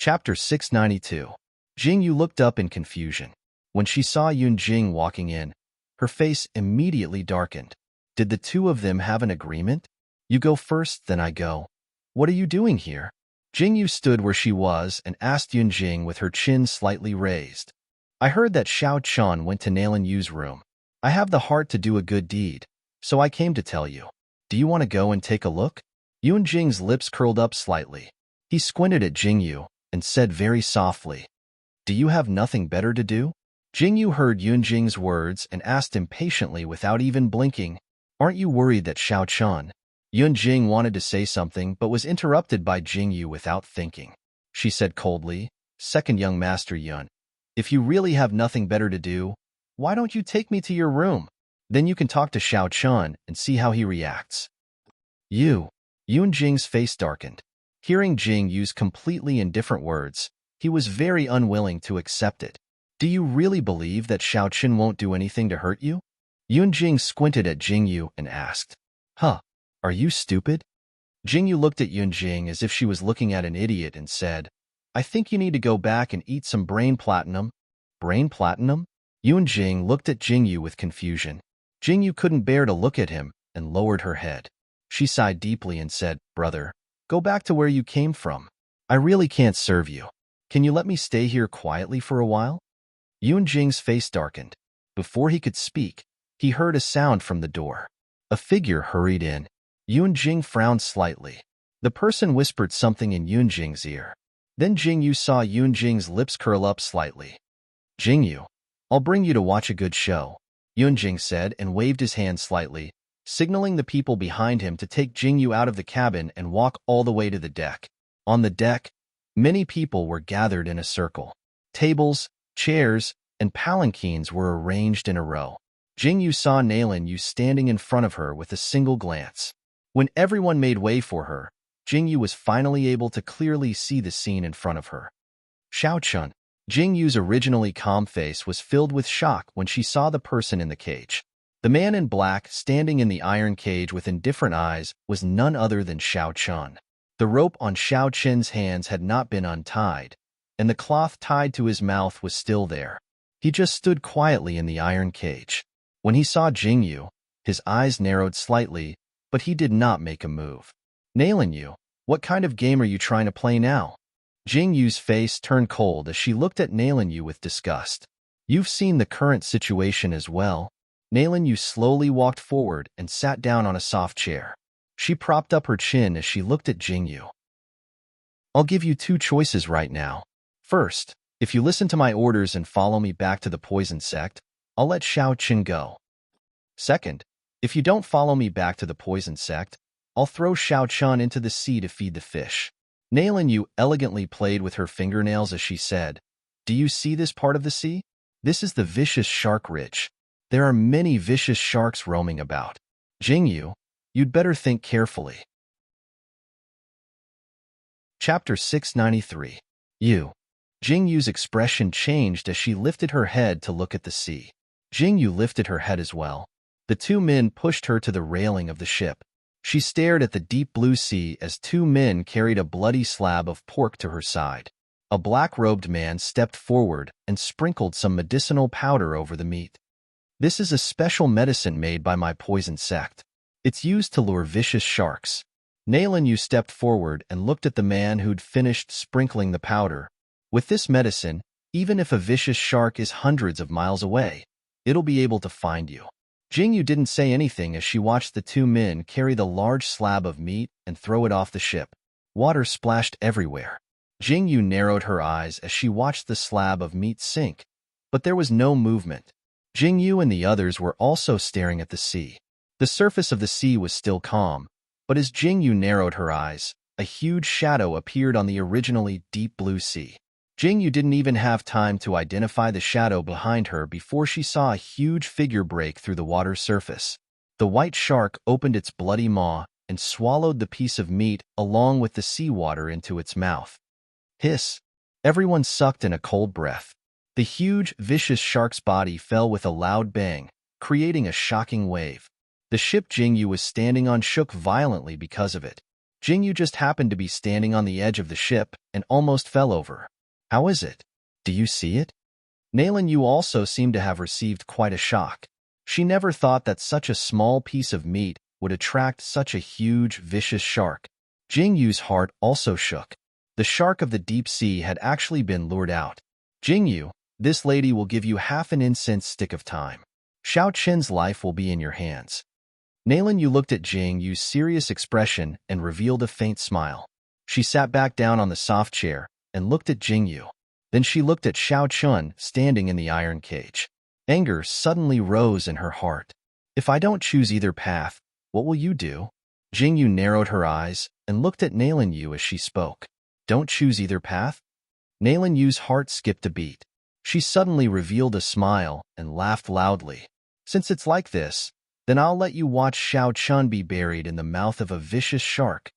Chapter 692. Jingyu looked up in confusion. When she saw Yunjing walking in, her face immediately darkened. Did the two of them have an agreement? You go first, then I go. What are you doing here? Jingyu stood where she was and asked Yunjing with her chin slightly raised. I heard that Xiao Chun went to Nalan Yu's room. I have the heart to do a good deed, so I came to tell you. Do you want to go and take a look? Yunjing's lips curled up slightly. He squinted at Jingyu and said very softly, Do you have nothing better to do? Jingyu heard Yunjing's words and asked impatiently without even blinking, Aren't you worried that Xiao Chun? Yunjing wanted to say something but was interrupted by Jingyu without thinking. She said coldly, Second young master Yun, if you really have nothing better to do, why don't you take me to your room? Then you can talk to Xiao Chun and see how he reacts. Yunjing's face darkened. Hearing Jing use completely indifferent words, he was very unwilling to accept it. Do you really believe that Xiao Chun won't do anything to hurt you? Yunjing squinted at Jingyu and asked, Are you stupid? Jingyu looked at Yunjing as if she was looking at an idiot and said, I think you need to go back and eat some brain platinum. Brain platinum? Yunjing looked at Jingyu with confusion. Jingyu couldn't bear to look at him and lowered her head. She sighed deeply and said, Brother, go back to where you came from. I really can't serve you. Can you let me stay here quietly for a while? Yunjing's face darkened. Before he could speak, he heard a sound from the door. A figure hurried in. Yunjing frowned slightly. The person whispered something in Yunjing's ear. Then Jingyu saw Yunjing's lips curl up slightly. Jingyu, I'll bring you to watch a good show, Yunjing said and waved his hand slightly, signaling the people behind him to take Jingyu out of the cabin and walk all the way to the deck. On the deck, many people were gathered in a circle. Tables, chairs, and palanquins were arranged in a row. Jingyu saw Nalan Yu standing in front of her with a single glance. When everyone made way for her, Jingyu was finally able to clearly see the scene in front of her. Xiao Chun. Jingyu's originally calm face was filled with shock when she saw the person in the cage. The man in black standing in the iron cage with indifferent eyes was none other than Xiao Chun. The rope on Xiao Chun's hands had not been untied, and the cloth tied to his mouth was still there. He just stood quietly in the iron cage. When he saw Jingyu, his eyes narrowed slightly, but he did not make a move. Nalan Yu, what kind of game are you trying to play now? Jingyu's face turned cold as she looked at Nalan Yu with disgust. You've seen the current situation as well. Nalan Yu slowly walked forward and sat down on a soft chair. She propped up her chin as she looked at Jingyu. I'll give you two choices right now. First, if you listen to my orders and follow me back to the poison sect, I'll let Xiao Chun go. Second, if you don't follow me back to the poison sect, I'll throw Xiao Chun into the sea to feed the fish. Nalan Yu elegantly played with her fingernails as she said, Do you see this part of the sea? This is the vicious shark ridge. There are many vicious sharks roaming about. Jingyu, you'd better think carefully. Chapter 693. Jingyu's expression changed as she lifted her head to look at the sea. Jingyu lifted her head as well. The two men pushed her to the railing of the ship. She stared at the deep blue sea as two men carried a bloody slab of pork to her side. A black-robed man stepped forward and sprinkled some medicinal powder over the meat. This is a special medicine made by my poison sect. It's used to lure vicious sharks. Nalan Yu stepped forward and looked at the man who'd finished sprinkling the powder. With this medicine, even if a vicious shark is hundreds of miles away, it'll be able to find you. Jingyu didn't say anything as she watched the two men carry the large slab of meat and throw it off the ship. Water splashed everywhere. Jingyu narrowed her eyes as she watched the slab of meat sink, but there was no movement. Jingyu and the others were also staring at the sea. The surface of the sea was still calm, but as Jingyu narrowed her eyes, a huge shadow appeared on the originally deep blue sea. Jingyu didn't even have time to identify the shadow behind her before she saw a huge figure break through the water's surface. The white shark opened its bloody maw and swallowed the piece of meat along with the seawater into its mouth. Hiss! Everyone sucked in a cold breath. The huge, vicious shark's body fell with a loud bang, creating a shocking wave. The ship Jingyu was standing on shook violently because of it. Jingyu just happened to be standing on the edge of the ship and almost fell over. How is it? Do you see it? Nailin Yu also seemed to have received quite a shock. She never thought that such a small piece of meat would attract such a huge, vicious shark. Jingyu's heart also shook. The shark of the deep sea had actually been lured out. Jingyu, this lady will give you half an incense stick of time. Xiao Qin's life will be in your hands. Nailin Yu looked at Jingyu's serious expression and revealed a faint smile. She sat back down on the soft chair and looked at Jingyu. Then she looked at Xiao Qin standing in the iron cage. Anger suddenly rose in her heart. If I don't choose either path, what will you do? Jingyu narrowed her eyes and looked at Nailin Yu as she spoke. Don't choose either path? Nailin Yu's heart skipped a beat. She suddenly revealed a smile and laughed loudly. Since it's like this, then I'll let you watch Xiao Qin be buried in the mouth of a vicious shark.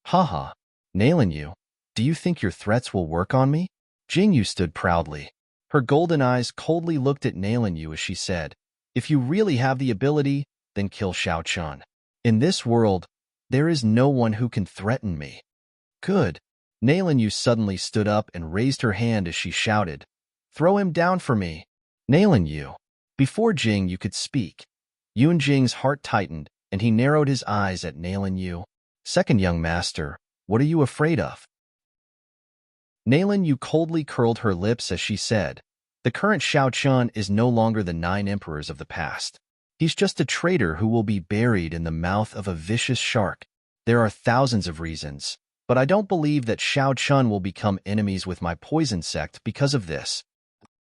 Haha. Nailin Yu, do you think your threats will work on me? Jingyu stood proudly. Her golden eyes coldly looked at Nailin Yu as she said, if you really have the ability, then kill Xiao Qin. In this world, there is no one who can threaten me. Good. Nailin Yu suddenly stood up and raised her hand as she shouted, throw him down for me. Nailin Yu. Before Jingyu could speak, Yun Jing's heart tightened and he narrowed his eyes at Nailin Yu. Second young master, what are you afraid of? Nailin Yu coldly curled her lips as she said, the current Xiao Qin is no longer the 9 emperors of the past. He's just a traitor who will be buried in the mouth of a vicious shark. There are thousands of reasons, but I don't believe that Xiao Qin will become enemies with my poison sect because of this.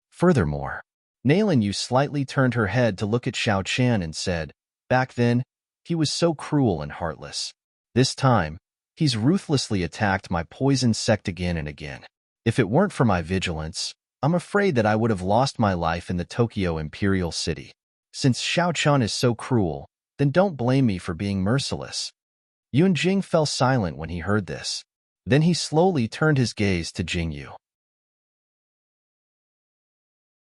Furthermore, Nailin Yu slightly turned her head to look at Xiao Qin and said, back then, he was so cruel and heartless. This time, he's ruthlessly attacked my poison sect again and again. If it weren't for my vigilance, I'm afraid that I would have lost my life in the Tokyo Imperial City. Since Xiao Qin is so cruel, then don't blame me for being merciless. Yun Jing fell silent when he heard this. Then he slowly turned his gaze to Jingyu.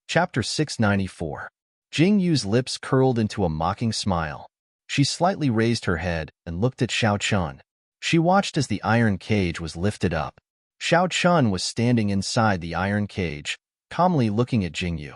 Chapter 694. Jingyu's lips curled into a mocking smile. She slightly raised her head and looked at Xiao Qin. She watched as the iron cage was lifted up. Xiao Qin was standing inside the iron cage, calmly looking at Jingyu.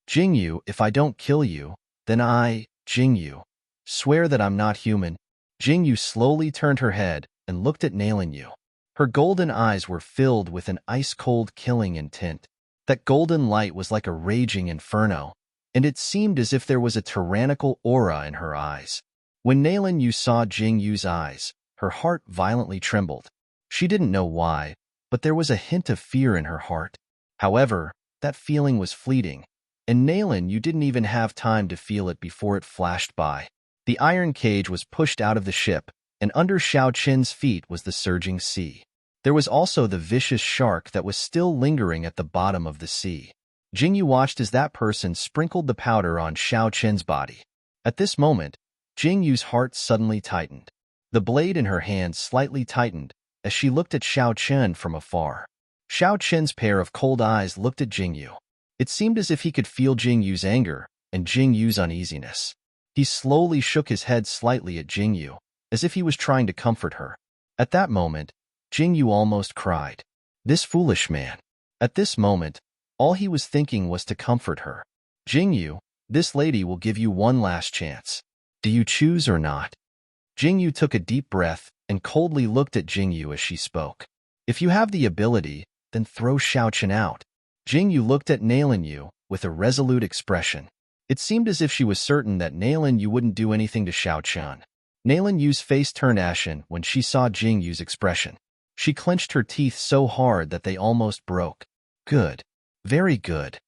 Jingyu, if I don't kill you, then I, Jingyu, swear that I'm not human. Jingyu slowly turned her head and looked at Nailin Yu. Her golden eyes were filled with an ice-cold killing intent. That golden light was like a raging inferno, and it seemed as if there was a tyrannical aura in her eyes. When Nailin Yu saw Jingyu's eyes, her heart violently trembled. She didn't know why, but there was a hint of fear in her heart. However, that feeling was fleeting, and Nailin Yu didn't even have time to feel it before it flashed by. The iron cage was pushed out of the ship, and under Xiao Qin's feet was the surging sea. There was also the vicious shark that was still lingering at the bottom of the sea. Jingyu watched as that person sprinkled the powder on Xiao Qin's body. At this moment, Jingyu's heart suddenly tightened. The blade in her hand slightly tightened as she looked at Xiao Qin from afar. Xiao Qin's pair of cold eyes looked at Jingyu. It seemed as if he could feel Jingyu's anger and Jingyu's uneasiness. He slowly shook his head slightly at Jingyu, as if he was trying to comfort her. At that moment, Jingyu almost cried. This foolish man. At this moment, all he was thinking was to comfort her. Jingyu, this lady will give you one last chance. Do you choose or not? Jingyu took a deep breath and coldly looked at Jingyu as she spoke. If you have the ability, then throw Xiao Qin out. Jingyu looked at Nailin Yu with a resolute expression. It seemed as if she was certain that Nailin Yu wouldn't do anything to Xiao Qin. Nailin Yu's face turned ashen when she saw Jingyu's expression. She clenched her teeth so hard that they almost broke. Good. Very good.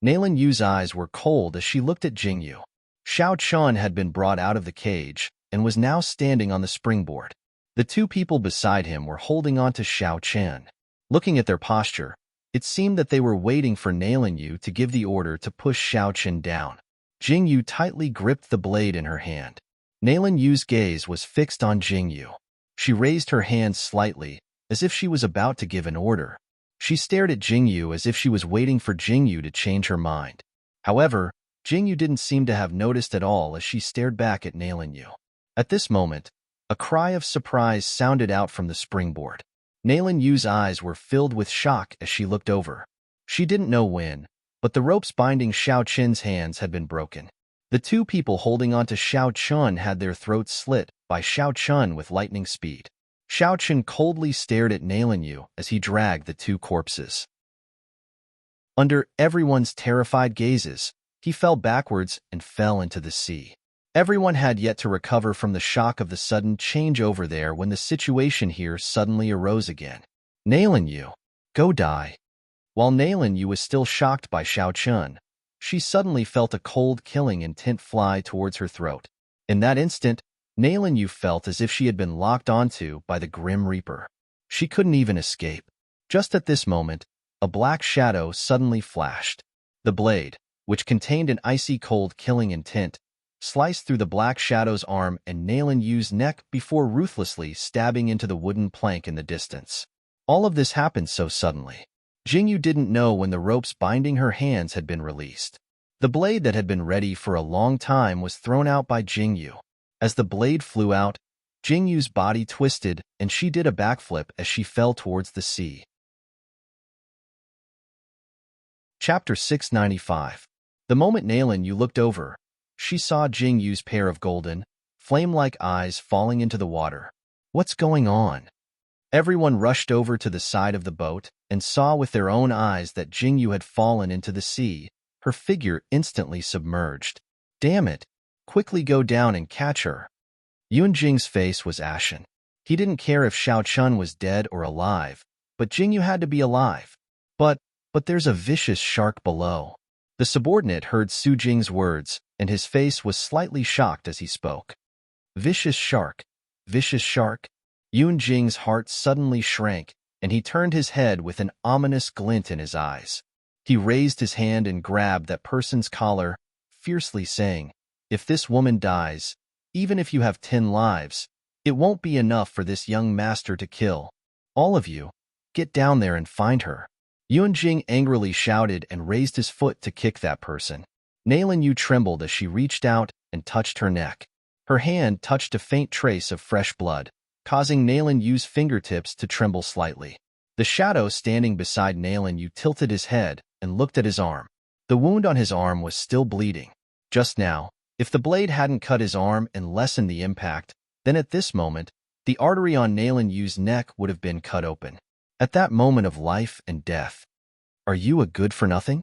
Nailin Yu's eyes were cold as she looked at Jingyu. Xiao Qin had been brought out of the cage and was now standing on the springboard. The 2 people beside him were holding on to Xiao Qin. Looking at their posture, it seemed that they were waiting for Nailin Yu to give the order to push Xiao Qin down. Jingyu tightly gripped the blade in her hand. Nailin Yu's gaze was fixed on Jingyu. She raised her hand slightly, as if she was about to give an order. She stared at Jingyu as if she was waiting for Jingyu to change her mind. However, Jingyu didn't seem to have noticed at all as she stared back at Nailin Yu. At this moment, A cry of surprise sounded out from the springboard. Nalan Yu's eyes were filled with shock as she looked over. She didn't know when, but the ropes binding Xiao Qin's hands had been broken. The two people holding onto Xiao Qin had their throats slit by Xiao Qin with lightning speed. Xiao Qin coldly stared at Nalan Yu as he dragged the two corpses. Under everyone's terrified gazes, he fell backwards and fell into the sea. Everyone had yet to recover from the shock of the sudden change over there when the situation here suddenly arose again. Nalan Yu, go die. While Nalan Yu was still shocked by Xiao Qin, she suddenly felt a cold killing intent fly towards her throat. In that instant, Nalan Yu felt as if she had been locked onto by the Grim Reaper. She couldn't even escape. Just at this moment, a black shadow suddenly flashed. The blade, which contained an icy cold killing intent, sliced through the black shadow's arm and Nalan Yu's neck before ruthlessly stabbing into the wooden plank in the distance. All of this happened so suddenly. Jingyu didn't know when the ropes binding her hands had been released. The blade that had been ready for a long time was thrown out by Jingyu. As the blade flew out, Jingyu's body twisted and she did a backflip as she fell towards the sea. Chapter 695. The moment Nalan Yu looked over, she saw Jingyu's pair of golden, flame-like eyes falling into the water. What's going on? Everyone rushed over to the side of the boat and saw with their own eyes that Jingyu had fallen into the sea, her figure instantly submerged. Damn it! Quickly go down and catch her. Yunjing's face was ashen. He didn't care if Xiao Qin was dead or alive, but Jingyu had to be alive. But there's a vicious shark below. The subordinate heard Su Jing's words, and his face was slightly shocked as he spoke. Vicious shark. Vicious shark? Yunjing's heart suddenly shrank, and he turned his head with an ominous glint in his eyes. He raised his hand and grabbed that person's collar, fiercely saying, "If this woman dies, even if you have 10 lives, it won't be enough for this young master to kill. All of you, get down there and find her." Yunjing angrily shouted and raised his foot to kick that person. Nalan Yu trembled as she reached out and touched her neck. Her hand touched a faint trace of fresh blood, causing Nalan Yu's fingertips to tremble slightly. The shadow standing beside Nalan Yu tilted his head and looked at his arm. The wound on his arm was still bleeding. Just now, if the blade hadn't cut his arm and lessened the impact, then at this moment, the artery on Nalan Yu's neck would have been cut open. At that moment of life and death. Are you a good-for-nothing?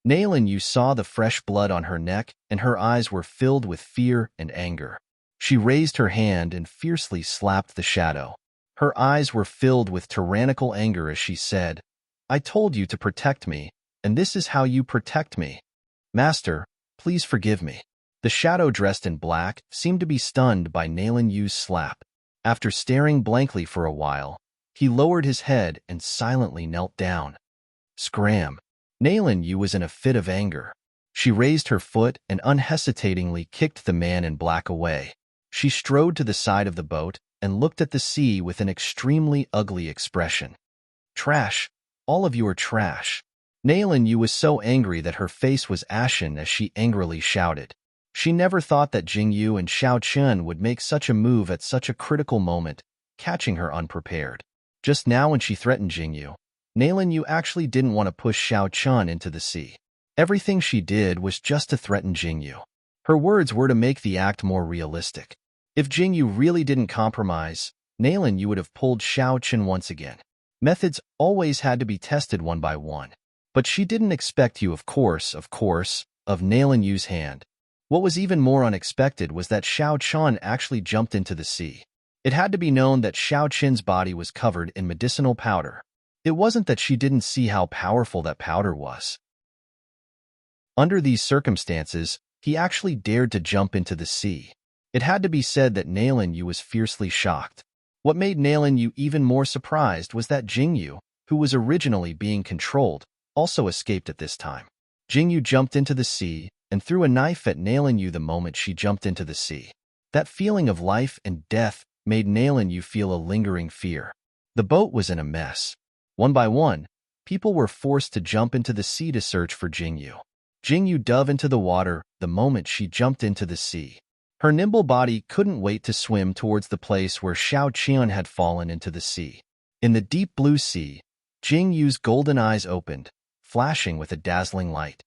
Nalan Yu saw the fresh blood on her neck, and her eyes were filled with fear and anger. She raised her hand and fiercely slapped the shadow. Her eyes were filled with tyrannical anger as she said, "I told you to protect me, and this is how you protect me. Master, please forgive me." The shadow dressed in black seemed to be stunned by Nalan Yu's slap. After staring blankly for a while, he lowered his head and silently knelt down. Scram! Nalan Yu was in a fit of anger. She raised her foot and unhesitatingly kicked the man in black away. She strode to the side of the boat and looked at the sea with an extremely ugly expression. Trash! All of you are trash. Nalan Yu was so angry that her face was ashen as she angrily shouted. She never thought that Jingyu and Xiao Qin would make such a move at such a critical moment, catching her unprepared. Just now when she threatened Jingyu, Nalan Yu actually didn't want to push Xiao Qin into the sea. Everything she did was just to threaten Jingyu. Her words were to make the act more realistic. If Jingyu really didn't compromise, Nalan Yu would have pulled Xiao Qin once again. Methods always had to be tested one by one. But she didn't expect you, of course, of Nalan Yu's hand. What was even more unexpected was that Xiao Qin actually jumped into the sea. It had to be known that Xiao Qin's body was covered in medicinal powder. It wasn't that she didn't see how powerful that powder was. Under these circumstances, he actually dared to jump into the sea. It had to be said that Nalan Yu was fiercely shocked. What made Nalan Yu even more surprised was that Jingyu, who was originally being controlled, also escaped at this time. Jingyu jumped into the sea and threw a knife at Nalan Yu the moment she jumped into the sea. That feeling of life and death made Nalan Yu feel a lingering fear. The boat was in a mess. One by one, people were forced to jump into the sea to search for Jingyu. Jingyu dove into the water the moment she jumped into the sea. Her nimble body couldn't wait to swim towards the place where Xiao Qian had fallen into the sea. In the deep blue sea, Jing Yu's golden eyes opened, flashing with a dazzling light.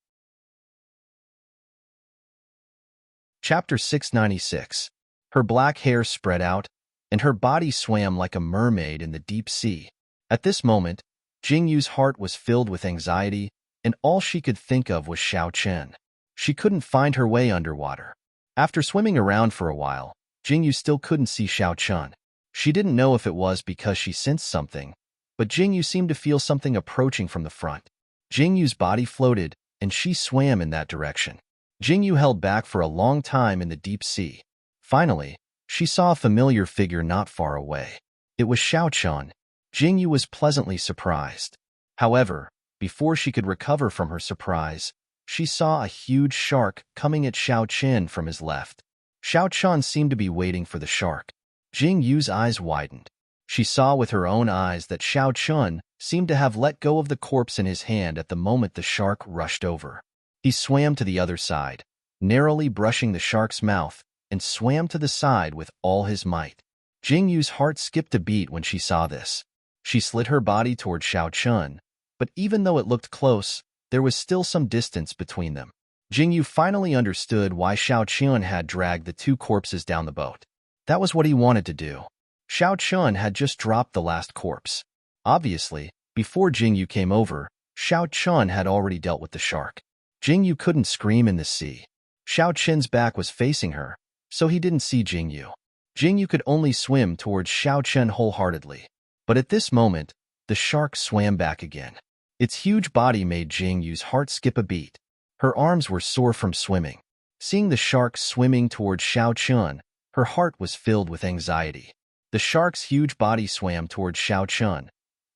Chapter 696. Her black hair spread out, and her body swam like a mermaid in the deep sea. At this moment, Jing Yu's heart was filled with anxiety, and all she could think of was Xiao Qian. She couldn't find her way underwater. After swimming around for a while, Jing Yu still couldn't see Xiao Qian. She didn't know if it was because she sensed something, but Jing Yu seemed to feel something approaching from the front. Jing Yu's body floated, and she swam in that direction. Jing Yu held back for a long time in the deep sea. Finally, she saw a familiar figure not far away. It was Xiao Qian. Jing Yu was pleasantly surprised. However, before she could recover from her surprise, she saw a huge shark coming at Xiao Qian from his left. Xiao Qian seemed to be waiting for the shark. Jing Yu's eyes widened. She saw with her own eyes that Xiao Qian seemed to have let go of the corpse in his hand at the moment the shark rushed over. He swam to the other side, narrowly brushing the shark's mouth, and swam to the side with all his might. Jing Yu's heart skipped a beat when she saw this. She slid her body toward Xiao Qian, but even though it looked close, there was still some distance between them. Jing Yu finally understood why Xiao Qian had dragged the two corpses down the boat. That was what he wanted to do. Xiao Qian had just dropped the last corpse. Obviously, before Jing Yu came over, Xiao Qian had already dealt with the shark. Jing Yu couldn't scream in the sea. Xiao Qian's back was facing her, so he didn't see Jing Yu. Jing Yu could only swim towards Xiao Qian wholeheartedly. But at this moment, the shark swam back again. Its huge body made Jing Yu's heart skip a beat. Her arms were sore from swimming. Seeing the shark swimming towards Xiao Qian, her heart was filled with anxiety. The shark's huge body swam towards Xiao Qian,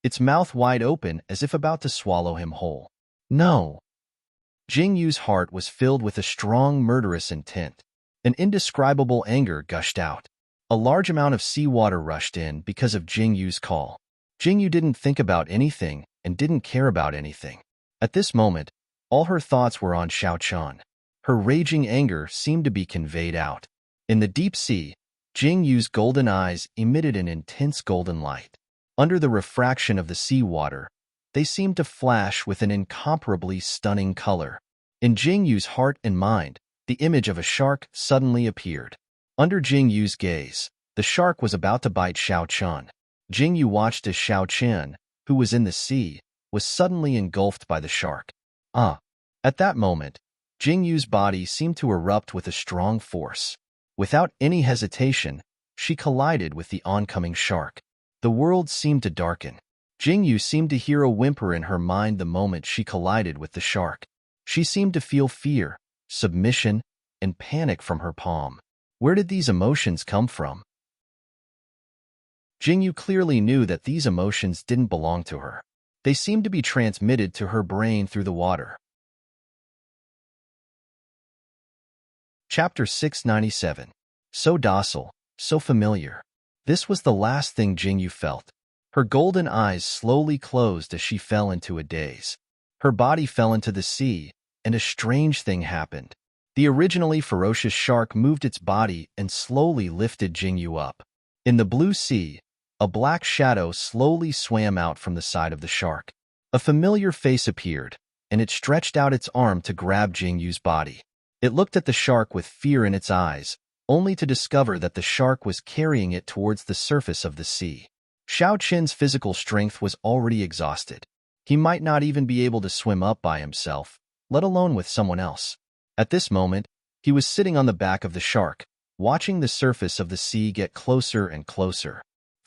its mouth wide open as if about to swallow him whole. No! Jing Yu's heart was filled with a strong murderous intent. An indescribable anger gushed out. A large amount of seawater rushed in because of Jing Yu's call. Jing Yu didn't think about anything and didn't care about anything. At this moment, all her thoughts were on Xiao Qian. Her raging anger seemed to be conveyed out. In the deep sea, Jing Yu's golden eyes emitted an intense golden light. Under the refraction of the seawater, they seemed to flash with an incomparably stunning color. In Jing Yu's heart and mind, the image of a shark suddenly appeared. Under Jing Yu's gaze, the shark was about to bite Xiao Qian. Jing Yu watched as Xiao Qian, who was in the sea, was suddenly engulfed by the shark. At that moment, Jing Yu's body seemed to erupt with a strong force. Without any hesitation, she collided with the oncoming shark. The world seemed to darken. Jing Yu seemed to hear a whimper in her mind the moment she collided with the shark. She seemed to feel fear, submission, and panic from her palm. Where did these emotions come from? Jing Yu clearly knew that these emotions didn't belong to her. They seemed to be transmitted to her brain through the water. Chapter 697. So docile, so familiar. This was the last thing Jing Yu felt. Her golden eyes slowly closed as she fell into a daze. Her body fell into the sea, and a strange thing happened. The originally ferocious shark moved its body and slowly lifted Jing Yu up. In the blue sea, a black shadow slowly swam out from the side of the shark. A familiar face appeared, and it stretched out its arm to grab Jing Yu's body. It looked at the shark with fear in its eyes, only to discover that the shark was carrying it towards the surface of the sea. Xiao Qian's physical strength was already exhausted. He might not even be able to swim up by himself, let alone with someone else. At this moment, he was sitting on the back of the shark, watching the surface of the sea get closer and closer.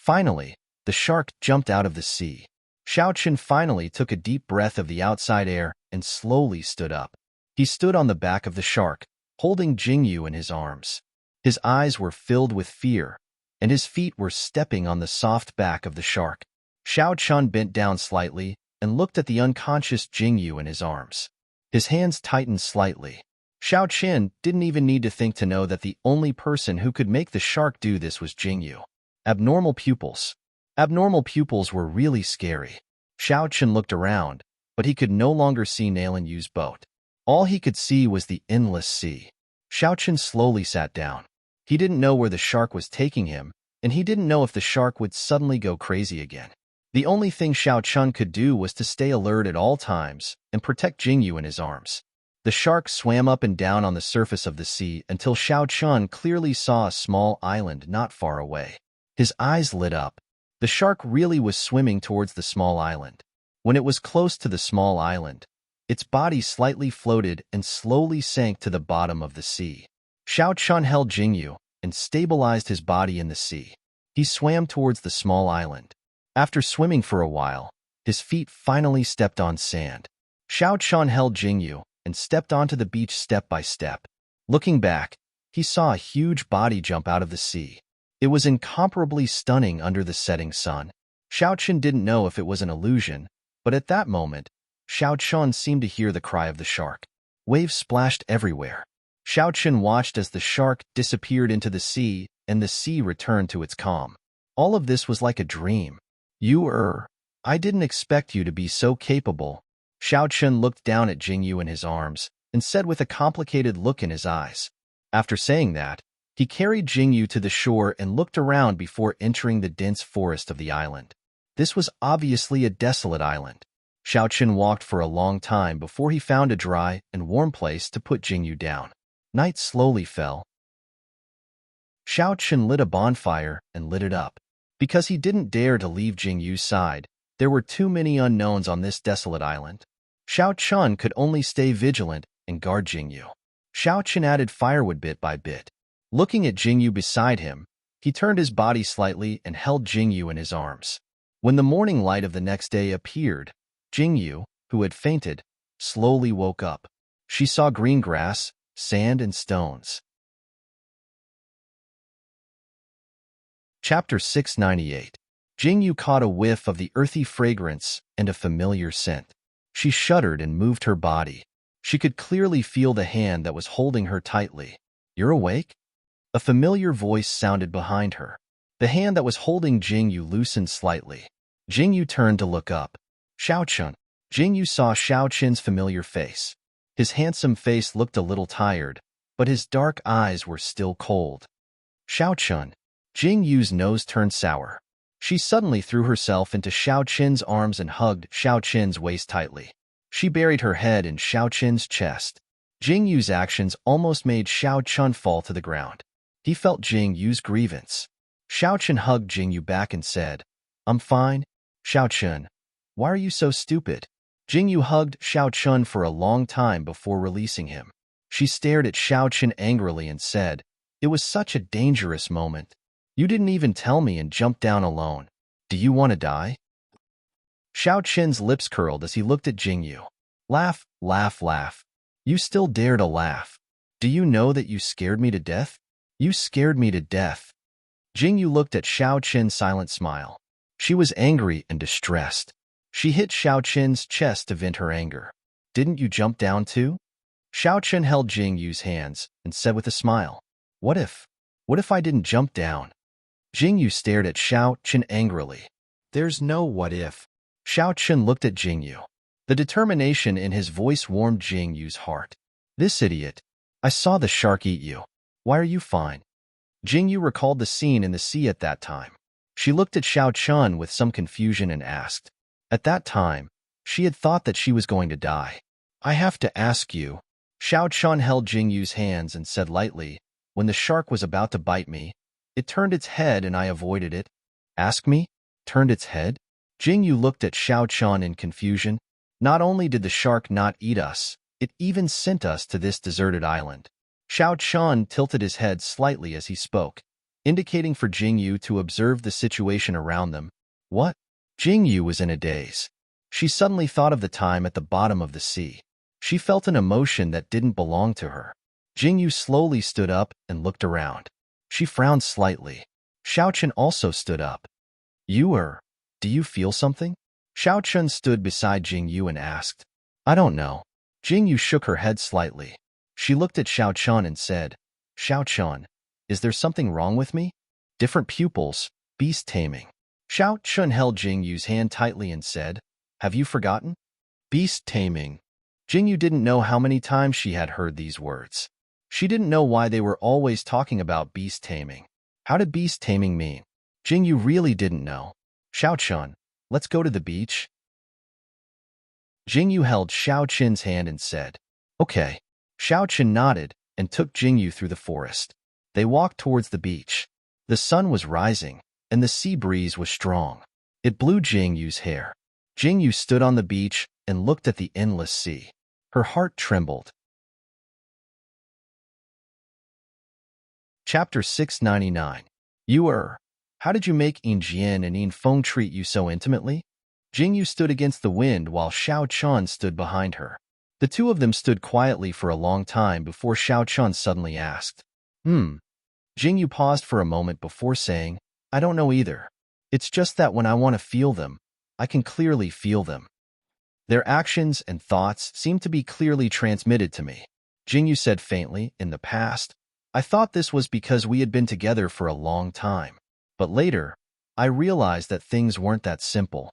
Finally, the shark jumped out of the sea. Xiao Qian finally took a deep breath of the outside air and slowly stood up. He stood on the back of the shark, holding Jing Yu in his arms. His eyes were filled with fear, and his feet were stepping on the soft back of the shark. Xiao Qian bent down slightly and looked at the unconscious Jing Yu in his arms. His hands tightened slightly. Xiao Qian didn't even need to think to know that the only person who could make the shark do this was Jing Yu. Abnormal pupils. Abnormal pupils were really scary. Xiao Qian looked around, but he could no longer see Nalan Yu's boat. All he could see was the endless sea. Xiao Qian slowly sat down. He didn't know where the shark was taking him, and he didn't know if the shark would suddenly go crazy again. The only thing Xiao Chun could do was to stay alert at all times and protect Jingyu in his arms. The shark swam up and down on the surface of the sea until Xiao Chun clearly saw a small island not far away. His eyes lit up. The shark really was swimming towards the small island. When it was close to the small island, its body slightly floated and slowly sank to the bottom of the sea. Xiao Chun held Jingyu and stabilized his body in the sea. He swam towards the small island. After swimming for a while, his feet finally stepped on sand. Xiao Chun held Jingyu and stepped onto the beach step by step. Looking back, he saw a huge body jump out of the sea. It was incomparably stunning under the setting sun. Xiao Chun didn't know if it was an illusion, but at that moment, Xiao Chun seemed to hear the cry of the shark. Waves splashed everywhere. Xiao Chun watched as the shark disappeared into the sea and the sea returned to its calm. All of this was like a dream. I didn't expect you to be so capable. Xiao Chun looked down at Jingyu in his arms and said with a complicated look in his eyes. After saying that, he carried Jingyu to the shore and looked around before entering the dense forest of the island. This was obviously a desolate island. Xiao Chun walked for a long time before he found a dry and warm place to put Jingyu down. Night slowly fell. Xiao Chun lit a bonfire and lit it up. Because he didn't dare to leave Jingyu's side, there were too many unknowns on this desolate island. Xiao Chun could only stay vigilant and guard Jingyu. Xiao Chun added firewood bit by bit. Looking at Jingyu beside him, he turned his body slightly and held Jingyu in his arms. When the morning light of the next day appeared, Jingyu, who had fainted, slowly woke up. She saw green grass, sand, and stones. Chapter 698. Jingyu caught a whiff of the earthy fragrance and a familiar scent. She shuddered and moved her body. She could clearly feel the hand that was holding her tightly. "You're awake?" A familiar voice sounded behind her. The hand that was holding Jingyu loosened slightly. Jingyu turned to look up. Xiao Chun. Jingyu saw Xiao Chun's familiar face. His handsome face looked a little tired, but his dark eyes were still cold. Xiao Chun. Jingyu's nose turned sour. She suddenly threw herself into Xiao Chun's arms and hugged Xiao Chun's waist tightly. She buried her head in Xiao Chun's chest. Jingyu's actions almost made Xiao Chun fall to the ground. He felt Jingyu's grievance. Xiao Chun hugged Jingyu back and said, "I'm fine." "Xiao Chun, why are you so stupid?" Jingyu hugged Xiao Chun for a long time before releasing him. She stared at Xiao Chun angrily and said, "It was such a dangerous moment. You didn't even tell me and jumped down alone. Do you want to die?" Xiao Chun's lips curled as he looked at Jingyu. "Laugh, laugh, laugh. You still dare to laugh. Do you know that you scared me to death? You scared me to death." Jingyu looked at Xiao Chun's silent smile. She was angry and distressed. She hit Xiao Chun's chest to vent her anger. "Didn't you jump down too?" Xiao Chun held Jingyu's hands and said with a smile, What if I didn't jump down?" Jingyu stared at Xiao Chun angrily. "There's no what if." Xiao Chun looked at Jingyu. The determination in his voice warmed Jingyu's heart. "This idiot. I saw the shark eat you. Why are you fine?" Jingyu recalled the scene in the sea at that time. She looked at Xiao Chun with some confusion and asked. At that time, she had thought that she was going to die. "I have to ask you." Xiao Chun held Jingyu's hands and said lightly, "When the shark was about to bite me, it turned its head and I avoided it." "Ask me? Turned its head?" Jingyu looked at Xiao Chun in confusion. "Not only did the shark not eat us, it even sent us to this deserted island." Xiao Chun tilted his head slightly as he spoke, indicating for Jingyu to observe the situation around them. "What?" Jingyu was in a daze. She suddenly thought of the time at the bottom of the sea. She felt an emotion that didn't belong to her. Jingyu slowly stood up and looked around. She frowned slightly. Xiao Chun also stood up. Do you feel something?" Xiao Chun stood beside Jingyu and asked. "I don't know." Jingyu shook her head slightly. She looked at Xiao Chun and said, "Xiao Chun, is there something wrong with me?" Different pupils, beast taming. Xiao Chun held Jingyu's hand tightly and said, "Have you forgotten?" Beast taming. Jingyu didn't know how many times she had heard these words. She didn't know why they were always talking about beast taming. How did beast taming mean? Jingyu really didn't know. Xiao-chun, let's go to the beach. Jingyu held Xiao-chun's hand and said, okay. Xiao-chun nodded and took Jingyu through the forest. They walked towards the beach. The sun was rising, and the sea breeze was strong. It blew Jingyu's hair. Jingyu stood on the beach and looked at the endless sea. Her heart trembled. Chapter 699. How did you make Jian and Feng treat you so intimately? Jingyu stood against the wind while Xiao-chun stood behind her. The two of them stood quietly for a long time before Xiao-chun suddenly asked, Jingyu paused for a moment before saying, I don't know either. It's just that when I want to feel them, I can clearly feel them. Their actions and thoughts seem to be clearly transmitted to me. Jingyu said faintly, in the past, I thought this was because we had been together for a long time. But later, I realized that things weren't that simple.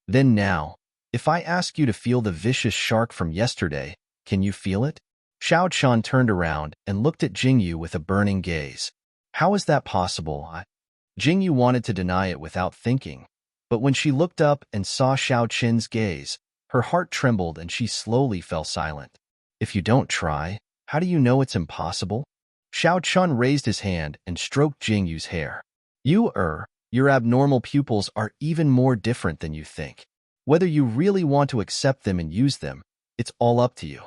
Then now, if I ask you to feel the vicious shark from yesterday, can you feel it? Xiao-chun turned around and looked at Jingyu with a burning gaze. How is that possible? Jingyu wanted to deny it without thinking, but when she looked up and saw Xiao-chun's gaze, her heart trembled and she slowly fell silent. If you don't try, how do you know it's impossible? Xiao-chun raised his hand and stroked Jingyu's hair. Your abnormal pupils are even more different than you think. Whether you really want to accept them and use them, it's all up to you.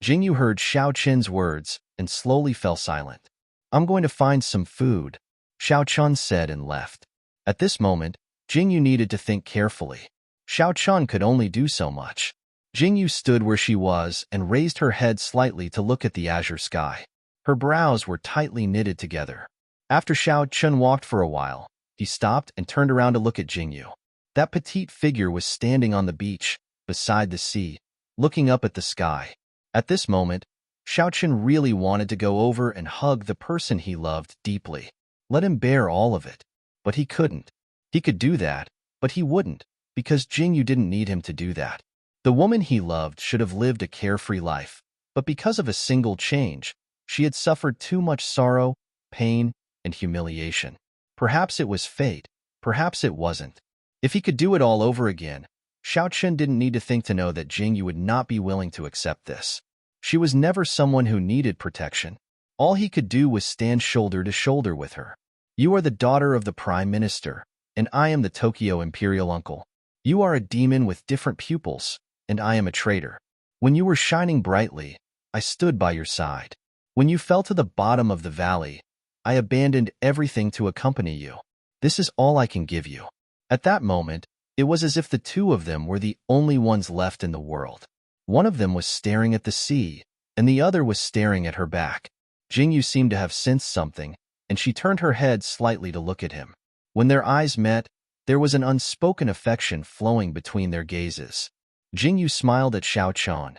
Jingyu heard Xiao-chun's words and slowly fell silent. I'm going to find some food, Xiao-chun said and left. At this moment, Jingyu needed to think carefully. Xiao-chun could only do so much. Jingyu stood where she was and raised her head slightly to look at the azure sky. Her brows were tightly knitted together. After Xiao-chun walked for a while, he stopped and turned around to look at Jingyu. That petite figure was standing on the beach, beside the sea, looking up at the sky. At this moment, Xiao-chun really wanted to go over and hug the person he loved deeply. Let him bear all of it. But he couldn't. He could do that, but he wouldn't, because Jingyu didn't need him to do that. The woman he loved should have lived a carefree life, but because of a single change, she had suffered too much sorrow, pain, and humiliation. Perhaps it was fate, perhaps it wasn't. If he could do it all over again, Xiao-chun didn't need to think to know that Jingyu would not be willing to accept this. She was never someone who needed protection. All he could do was stand shoulder to shoulder with her. You are the daughter of the Prime Minister, and I am the Tokyo Imperial Uncle. You are a demon with different pupils, and I am a traitor. When you were shining brightly, I stood by your side. When you fell to the bottom of the valley, I abandoned everything to accompany you. This is all I can give you. At that moment, it was as if the two of them were the only ones left in the world. One of them was staring at the sea, and the other was staring at her back. Jingyu seemed to have sensed something, and she turned her head slightly to look at him. When their eyes met, there was an unspoken affection flowing between their gazes. Jingyu smiled at Xiao-chun.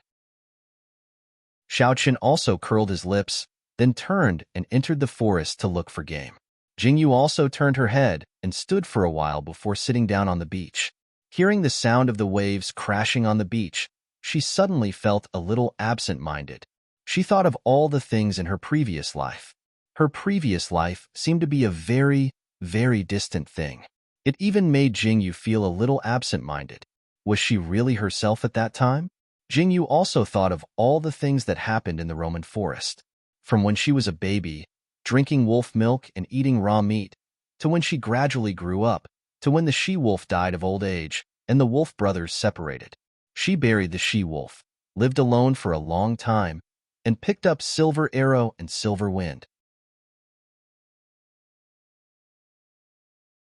Xiao-chun also curled his lips, then turned and entered the forest to look for game. Jingyu also turned her head and stood for a while before sitting down on the beach. Hearing the sound of the waves crashing on the beach, she suddenly felt a little absent-minded. She thought of all the things in her previous life. Her previous life seemed to be a very, very distant thing. It even made Jingyu feel a little absent-minded. Was she really herself at that time? Jingyu also thought of all the things that happened in the Roman forest. From when she was a baby, drinking wolf milk and eating raw meat, to when she gradually grew up, to when the she-wolf died of old age and the wolf brothers separated. She buried the she-wolf, lived alone for a long time, and picked up Silver Arrow and Silver Wind.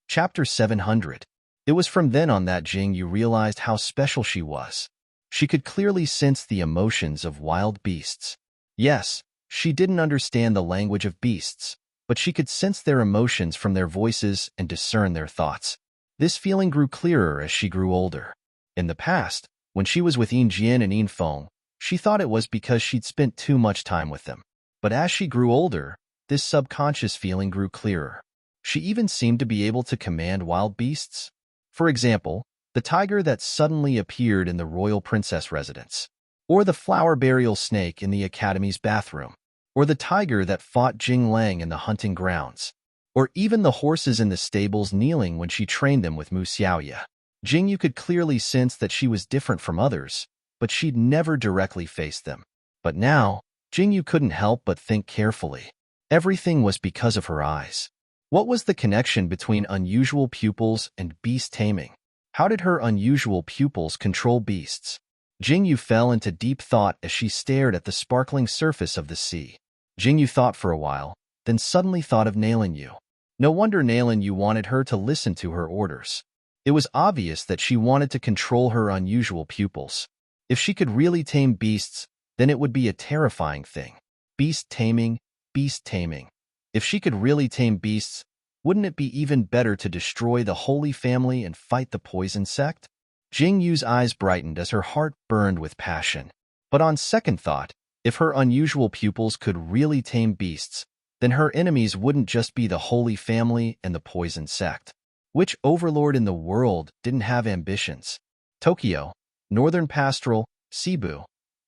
Chapter 700. It was from then on that Jingyu realized how special she was. She could clearly sense the emotions of wild beasts. Yes, she didn't understand the language of beasts, but she could sense their emotions from their voices and discern their thoughts. This feeling grew clearer as she grew older. In the past, when she was with Jian and Feng, she thought it was because she'd spent too much time with them. But as she grew older, this subconscious feeling grew clearer. She even seemed to be able to command wild beasts. For example, the tiger that suddenly appeared in the royal princess residence. or the flower burial snake in the academy's bathroom, or the tiger that fought Jing Lang in the hunting grounds, or even the horses in the stables kneeling when she trained them with Mu Xiaoya. Jing Yu could clearly sense that she was different from others, but she'd never directly faced them. But now, Jing Yu couldn't help but think carefully. Everything was because of her eyes. What was the connection between unusual pupils and beast taming? How did her unusual pupils control beasts? Jing Yu fell into deep thought as she stared at the sparkling surface of the sea. Jing Yu thought for a while, then suddenly thought of Nailan Yu. No wonder Nailan Yu wanted her to listen to her orders. It was obvious that she wanted to control her unusual pupils. If she could really tame beasts, then it would be a terrifying thing. Beast taming, beast taming. If she could really tame beasts, wouldn't it be even better to destroy the Holy Family and fight the poison sect? Jing Yu's eyes brightened as her heart burned with passion. But on second thought, if her unusual pupils could really tame beasts, then her enemies wouldn't just be the Holy Family and the poison sect. Which overlord in the world didn't have ambitions? Tokyo, Northern Pastoral, Cebu,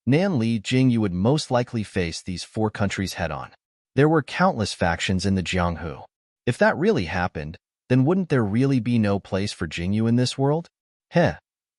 Nanli. Jing Yu would most likely face these four countries head-on. There were countless factions in the Jianghu. If that really happened, then wouldn't there really be no place for Jing Yu in this world? Heh,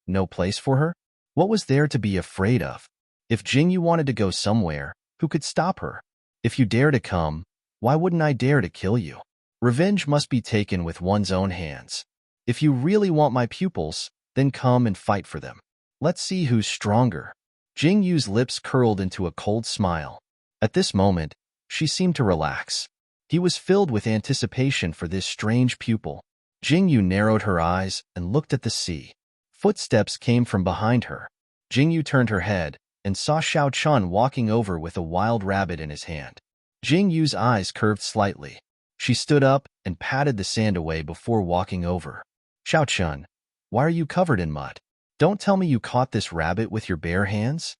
no place for her? What was there to be afraid of? If Jing Yu wanted to go somewhere, who could stop her? If you dare to come, why wouldn't I dare to kill you? Revenge must be taken with one's own hands. If you really want my pupils, then come and fight for them. Let's see who's stronger. Jing Yu's lips curled into a cold smile. At this moment, she seemed to relax. He was filled with anticipation for this strange pupil. Jing Yu narrowed her eyes and looked at the sea. Footsteps came from behind her. Jing Yu turned her head and saw Xiao Chun walking over with a wild rabbit in his hand. Jing Yu's eyes curved slightly. She stood up and patted the sand away before walking over. Xiao Chun, why are you covered in mud? Don't tell me you caught this rabbit with your bare hands?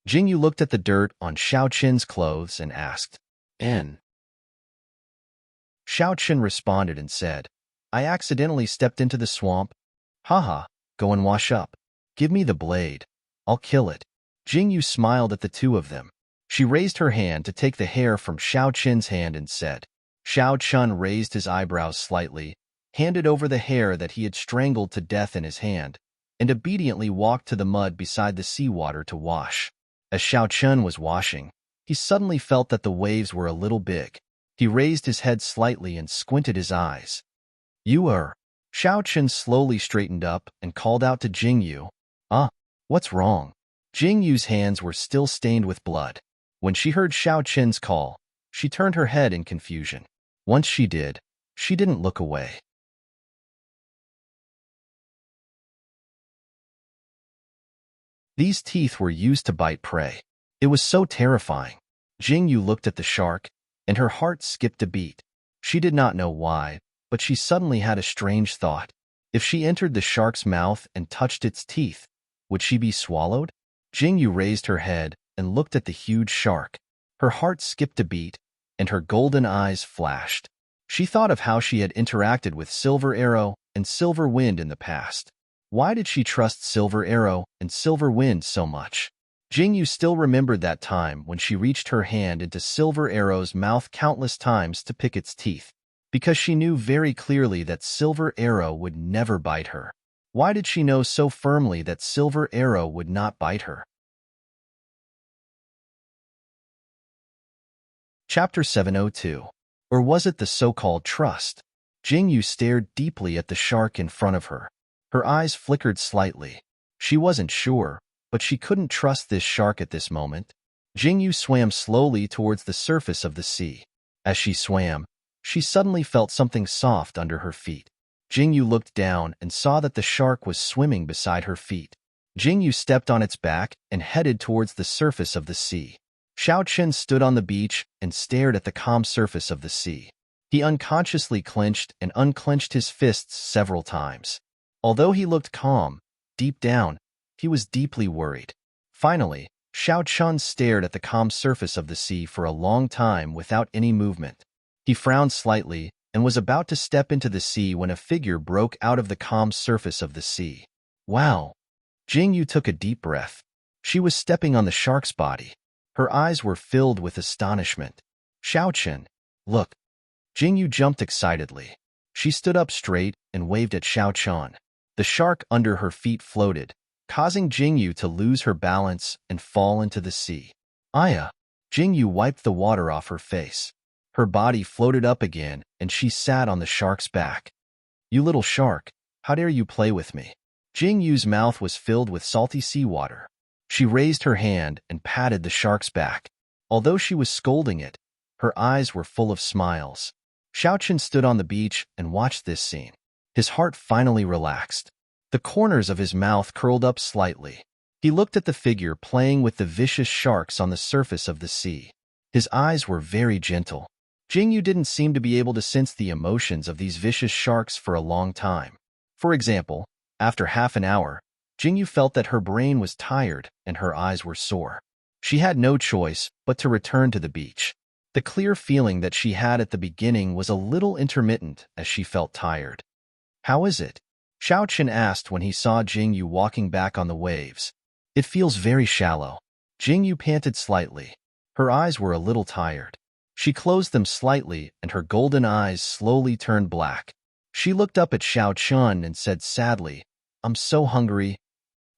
Jing Yu looked at the dirt on Xiao Chun's clothes and asked, N. Xiao Chun responded and said, I accidentally stepped into the swamp. Haha, go and wash up. Give me the blade. I'll kill it. Jing Yu smiled at the two of them. She raised her hand to take the hair from Xiao Chun's hand and said. Xiao Chun raised his eyebrows slightly, handed over the hair that he had strangled to death in his hand, and obediently walked to the mud beside the seawater to wash. As Xiao Chun was washing, he suddenly felt that the waves were a little big. He raised his head slightly and squinted his eyes. You are. Xiao Chun slowly straightened up and called out to Jing Yu. What's wrong? Jing Yu's hands were still stained with blood. When she heard Xiao Chun's call, she turned her head in confusion. Once she did, she didn't look away. These teeth were used to bite prey. It was so terrifying. Jing Yu looked at the shark, and her heart skipped a beat. She did not know why, but she suddenly had a strange thought. If she entered the shark's mouth and touched its teeth, would she be swallowed? Jing Yu raised her head and looked at the huge shark. Her heart skipped a beat, and her golden eyes flashed. She thought of how she had interacted with Silver Arrow and Silver Wind in the past. Why did she trust Silver Arrow and Silver Wind so much? Jing Yu still remembered that time when she reached her hand into Silver Arrow's mouth countless times to pick its teeth, because she knew very clearly that Silver Arrow would never bite her. Why did she know so firmly that Silver Arrow would not bite her? Chapter 702. Or was it the so-called trust? Jing Yu stared deeply at the shark in front of her. Her eyes flickered slightly. She wasn't sure, but she couldn't trust this shark at this moment. Jing Yu swam slowly towards the surface of the sea. As she swam, she suddenly felt something soft under her feet. Jing Yu looked down and saw that the shark was swimming beside her feet. Jing Yu stepped on its back and headed towards the surface of the sea. Xiao Chun stood on the beach and stared at the calm surface of the sea. He unconsciously clenched and unclenched his fists several times. Although he looked calm, deep down, he was deeply worried. Finally, Xiao Chun stared at the calm surface of the sea for a long time without any movement. He frowned slightly and was about to step into the sea when a figure broke out of the calm surface of the sea. Wow! Jing Yu took a deep breath. She was stepping on the shark's body. Her eyes were filled with astonishment. Xiaochen, look. Jingyu jumped excitedly. She stood up straight and waved at Xiaochen. The shark under her feet floated, causing Jingyu to lose her balance and fall into the sea. Aya! Jingyu wiped the water off her face. Her body floated up again, and she sat on the shark's back. You little shark, how dare you play with me? Jingyu's mouth was filled with salty seawater. She raised her hand and patted the shark's back. Although she was scolding it, her eyes were full of smiles. Xiaochen stood on the beach and watched this scene. His heart finally relaxed. The corners of his mouth curled up slightly. He looked at the figure playing with the vicious sharks on the surface of the sea. His eyes were very gentle. Jingyu didn't seem to be able to sense the emotions of these vicious sharks for a long time. For example, after half an hour, Jingyu felt that her brain was tired and her eyes were sore. She had no choice but to return to the beach. The clear feeling that she had at the beginning was a little intermittent as she felt tired. How is it? Xiaochen asked when he saw Jingyu walking back on the waves. It feels very shallow. Jingyu panted slightly. Her eyes were a little tired. She closed them slightly and her golden eyes slowly turned black. She looked up at Xiaochen and said sadly, I'm so hungry.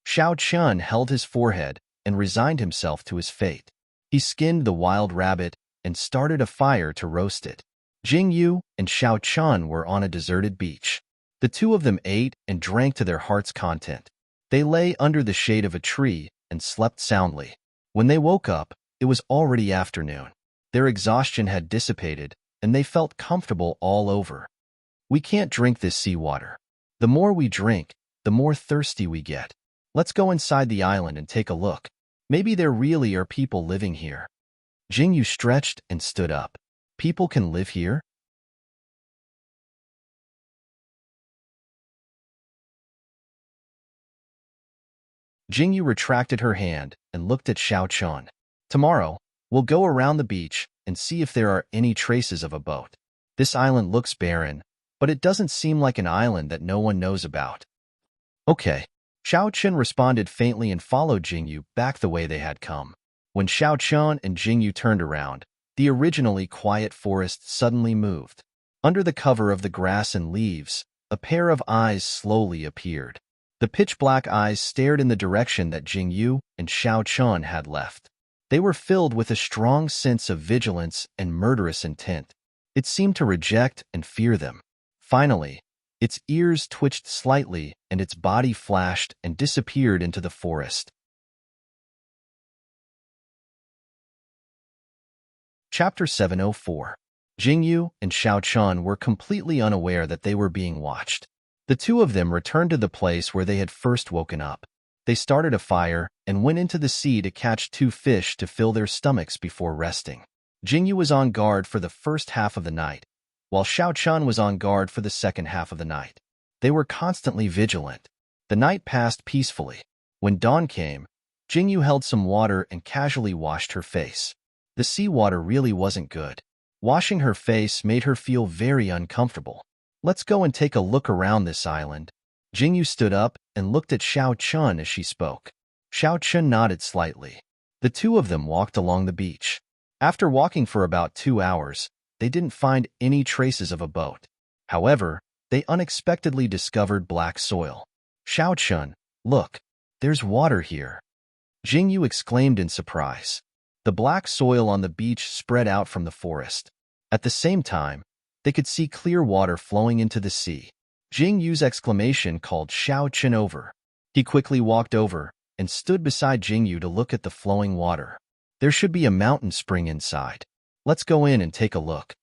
Xiaochen held his forehead and resigned himself to his fate. He skinned the wild rabbit and started a fire to roast it. Jingyu and Xiaochen were on a deserted beach. The two of them ate and drank to their heart's content. They lay under the shade of a tree and slept soundly. When they woke up, it was already afternoon. Their exhaustion had dissipated, and they felt comfortable all over. We can't drink this seawater. The more we drink, the more thirsty we get. Let's go inside the island and take a look. Maybe there really are people living here. Jingyu stretched and stood up. People can live here? Jingyu retracted her hand and looked at Xiaochen. Tomorrow, we'll go around the beach and see if there are any traces of a boat. This island looks barren, but it doesn't seem like an island that no one knows about. Okay. Xiaochen responded faintly and followed Jingyu back the way they had come. When Xiaochen and Jingyu turned around, the originally quiet forest suddenly moved. Under the cover of the grass and leaves, a pair of eyes slowly appeared. The pitch-black eyes stared in the direction that Jingyu and Xiaochen had left. They were filled with a strong sense of vigilance and murderous intent. It seemed to reject and fear them. Finally, its ears twitched slightly and its body flashed and disappeared into the forest. Chapter 704. Jingyu and Xiaochen were completely unaware that they were being watched. The two of them returned to the place where they had first woken up. They started a fire and went into the sea to catch 2 fish to fill their stomachs before resting. Jingyu was on guard for the first half of the night, while Xiaochen was on guard for the second half of the night. They were constantly vigilant. The night passed peacefully. When dawn came, Jingyu held some water and casually washed her face. The seawater really wasn't good. Washing her face made her feel very uncomfortable. Let's go and take a look around this island. Jingyu stood up and looked at Xiaochen as she spoke. Xiaochen nodded slightly. The two of them walked along the beach. After walking for about 2 hours, they didn't find any traces of a boat. However, they unexpectedly discovered black soil. Xiaochen, look, there's water here. Jingyu exclaimed in surprise. The black soil on the beach spread out from the forest. At the same time, they could see clear water flowing into the sea. Jingyu's exclamation called Xiaochen over. He quickly walked over and stood beside Jingyu to look at the flowing water. There should be a mountain spring inside. Let's go in and take a look.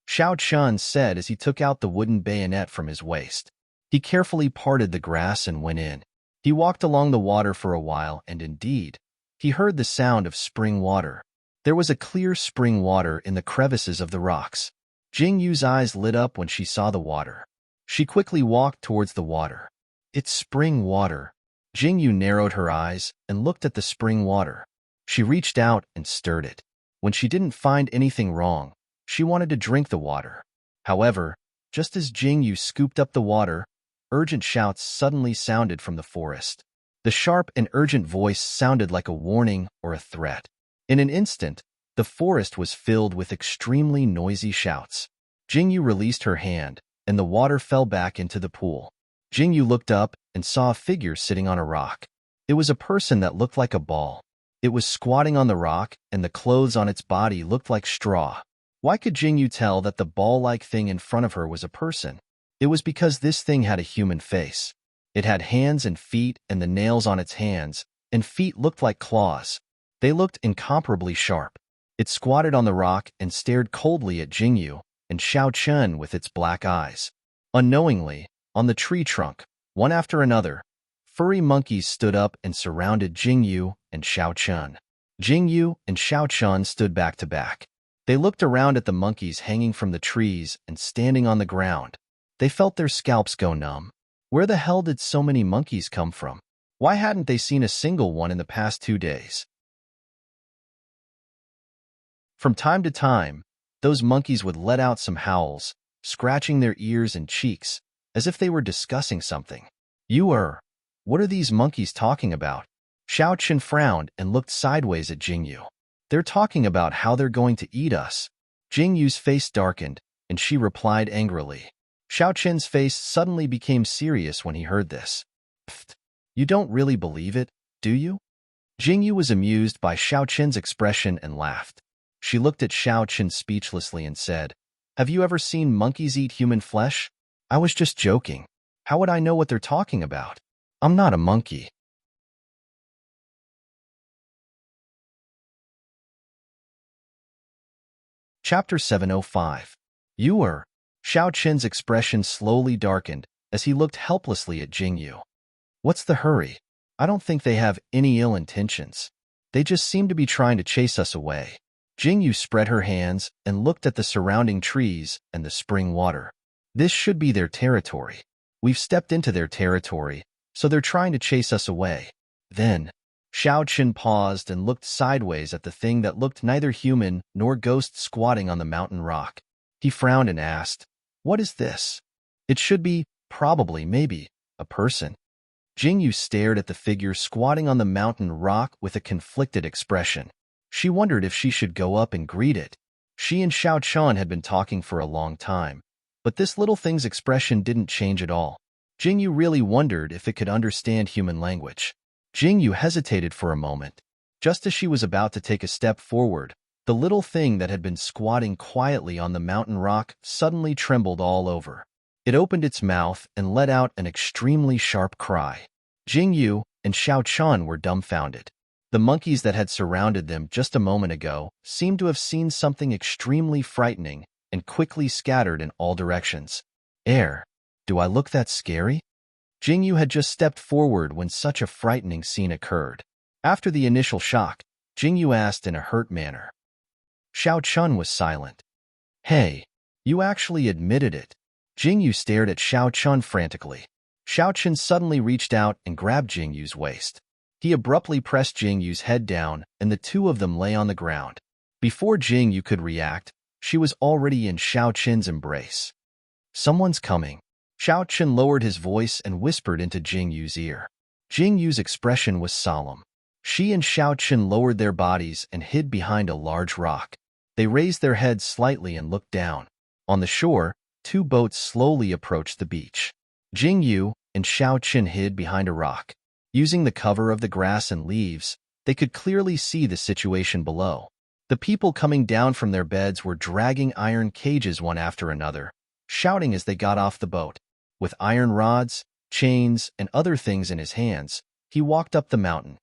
Xiaochen said as he took out the wooden bayonet from his waist. He carefully parted the grass and went in. He walked along the water for a while and indeed, he heard the sound of spring water. There was a clear spring water in the crevices of the rocks. Jingyu's eyes lit up when she saw the water. She quickly walked towards the water. It's spring water. Jingyu narrowed her eyes and looked at the spring water. She reached out and stirred it. When she didn't find anything wrong, she wanted to drink the water. However, just as Jingyu scooped up the water, urgent shouts suddenly sounded from the forest. The sharp and urgent voice sounded like a warning or a threat. In an instant, the forest was filled with extremely noisy shouts. Jingyu released her hand, and the water fell back into the pool. Jingyu looked up and saw a figure sitting on a rock. It was a person that looked like a ball. It was squatting on the rock, and the clothes on its body looked like straw. Why could Jingyu tell that the ball-like thing in front of her was a person? It was because this thing had a human face. It had hands and feet, and the nails on its hands and feet looked like claws. They looked incomparably sharp. It squatted on the rock and stared coldly at Jingyu and Xiao Chen with its black eyes. Unknowingly, on the tree trunk, one after another, furry monkeys stood up and surrounded Jingyu and Xiao Chen. Jingyu and Xiao Chen stood back to back. They looked around at the monkeys hanging from the trees and standing on the ground. They felt their scalps go numb. Where the hell did so many monkeys come from? Why hadn't they seen a single one in the past 2 days? From time to time, those monkeys would let out some howls, scratching their ears and cheeks, as if they were discussing something. What are these monkeys talking about? Xiao Chen frowned and looked sideways at Jingyu. They're talking about how they're going to eat us. Jingyu's face darkened, and she replied angrily. Xiao Chen's face suddenly became serious when he heard this. Pfft, you don't really believe it, do you? Jingyu was amused by Xiao Chen's expression and laughed. She looked at Xiao Chen speechlessly and said, "Have you ever seen monkeys eat human flesh? I was just joking. How would I know what they're talking about? I'm not a monkey." Chapter 705. Xiao Chen's expression slowly darkened as he looked helplessly at Jingyu. What's the hurry? I don't think they have any ill intentions. They just seem to be trying to chase us away. Jingyu spread her hands and looked at the surrounding trees and the spring water. This should be their territory. We've stepped into their territory, so they're trying to chase us away. Then, Xiao Chen paused and looked sideways at the thing that looked neither human nor ghost squatting on the mountain rock. He frowned and asked, "What is this?" "It should be, probably, maybe, a person." Jingyu stared at the figure squatting on the mountain rock with a conflicted expression. She wondered if she should go up and greet it. She and Xiao Chen had been talking for a long time, but this little thing's expression didn't change at all. Jingyu really wondered if it could understand human language. Jingyu hesitated for a moment. Just as she was about to take a step forward, the little thing that had been squatting quietly on the mountain rock suddenly trembled all over. It opened its mouth and let out an extremely sharp cry. Jingyu and Xiao Chen were dumbfounded. The monkeys that had surrounded them just a moment ago seemed to have seen something extremely frightening and quickly scattered in all directions. Do I look that scary? Jingyu had just stepped forward when such a frightening scene occurred. After the initial shock, Jingyu asked in a hurt manner. Xiao Chen was silent. "Hey, you actually admitted it." Jingyu stared at Xiao Chen frantically. Xiao Chen suddenly reached out and grabbed Jingyu's waist. He abruptly pressed Jingyu's head down, and the two of them lay on the ground. Before Jingyu could react, she was already in Xiao Chen's embrace. "Someone's coming." Xiao Chen lowered his voice and whispered into Jingyu's ear. Jingyu's expression was solemn. She and Xiao Chen lowered their bodies and hid behind a large rock. They raised their heads slightly and looked down. On the shore, 2 boats slowly approached the beach. Jingyu and Xiao Chen hid behind a rock. Using the cover of the grass and leaves, they could clearly see the situation below. The people coming down from their beds were dragging iron cages one after another, shouting as they got off the boat. With iron rods, chains, and other things in his hands, he walked up the mountain.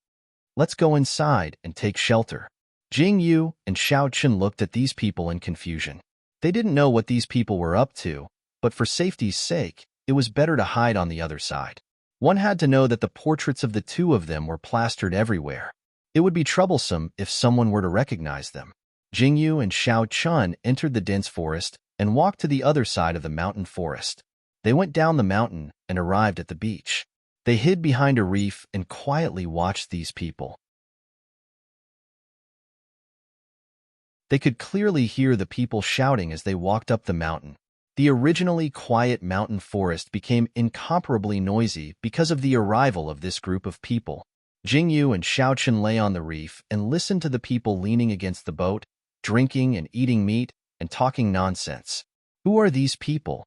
"Let's go inside and take shelter." Jingyu and Xiao Chen looked at these people in confusion. They didn't know what these people were up to, but for safety's sake, it was better to hide on the other side. One had to know that the portraits of the two of them were plastered everywhere. It would be troublesome if someone were to recognize them. Jingyu and Xiao Chen entered the dense forest and walked to the other side of the mountain forest. They went down the mountain and arrived at the beach. They hid behind a reef and quietly watched these people. They could clearly hear the people shouting as they walked up the mountain. The originally quiet mountain forest became incomparably noisy because of the arrival of this group of people. Jingyu and Xiaochen lay on the reef and listened to the people leaning against the boat, drinking and eating meat, and talking nonsense. Who are these people?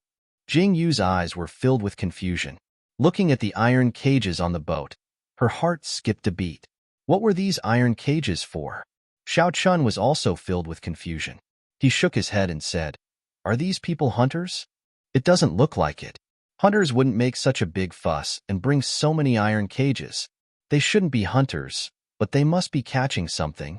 Jingyu's eyes were filled with confusion. Looking at the iron cages on the boat, her heart skipped a beat. What were these iron cages for? Xiaochen was also filled with confusion. He shook his head and said, "Are these people hunters? It doesn't look like it. Hunters wouldn't make such a big fuss and bring so many iron cages. They shouldn't be hunters, but they must be catching something."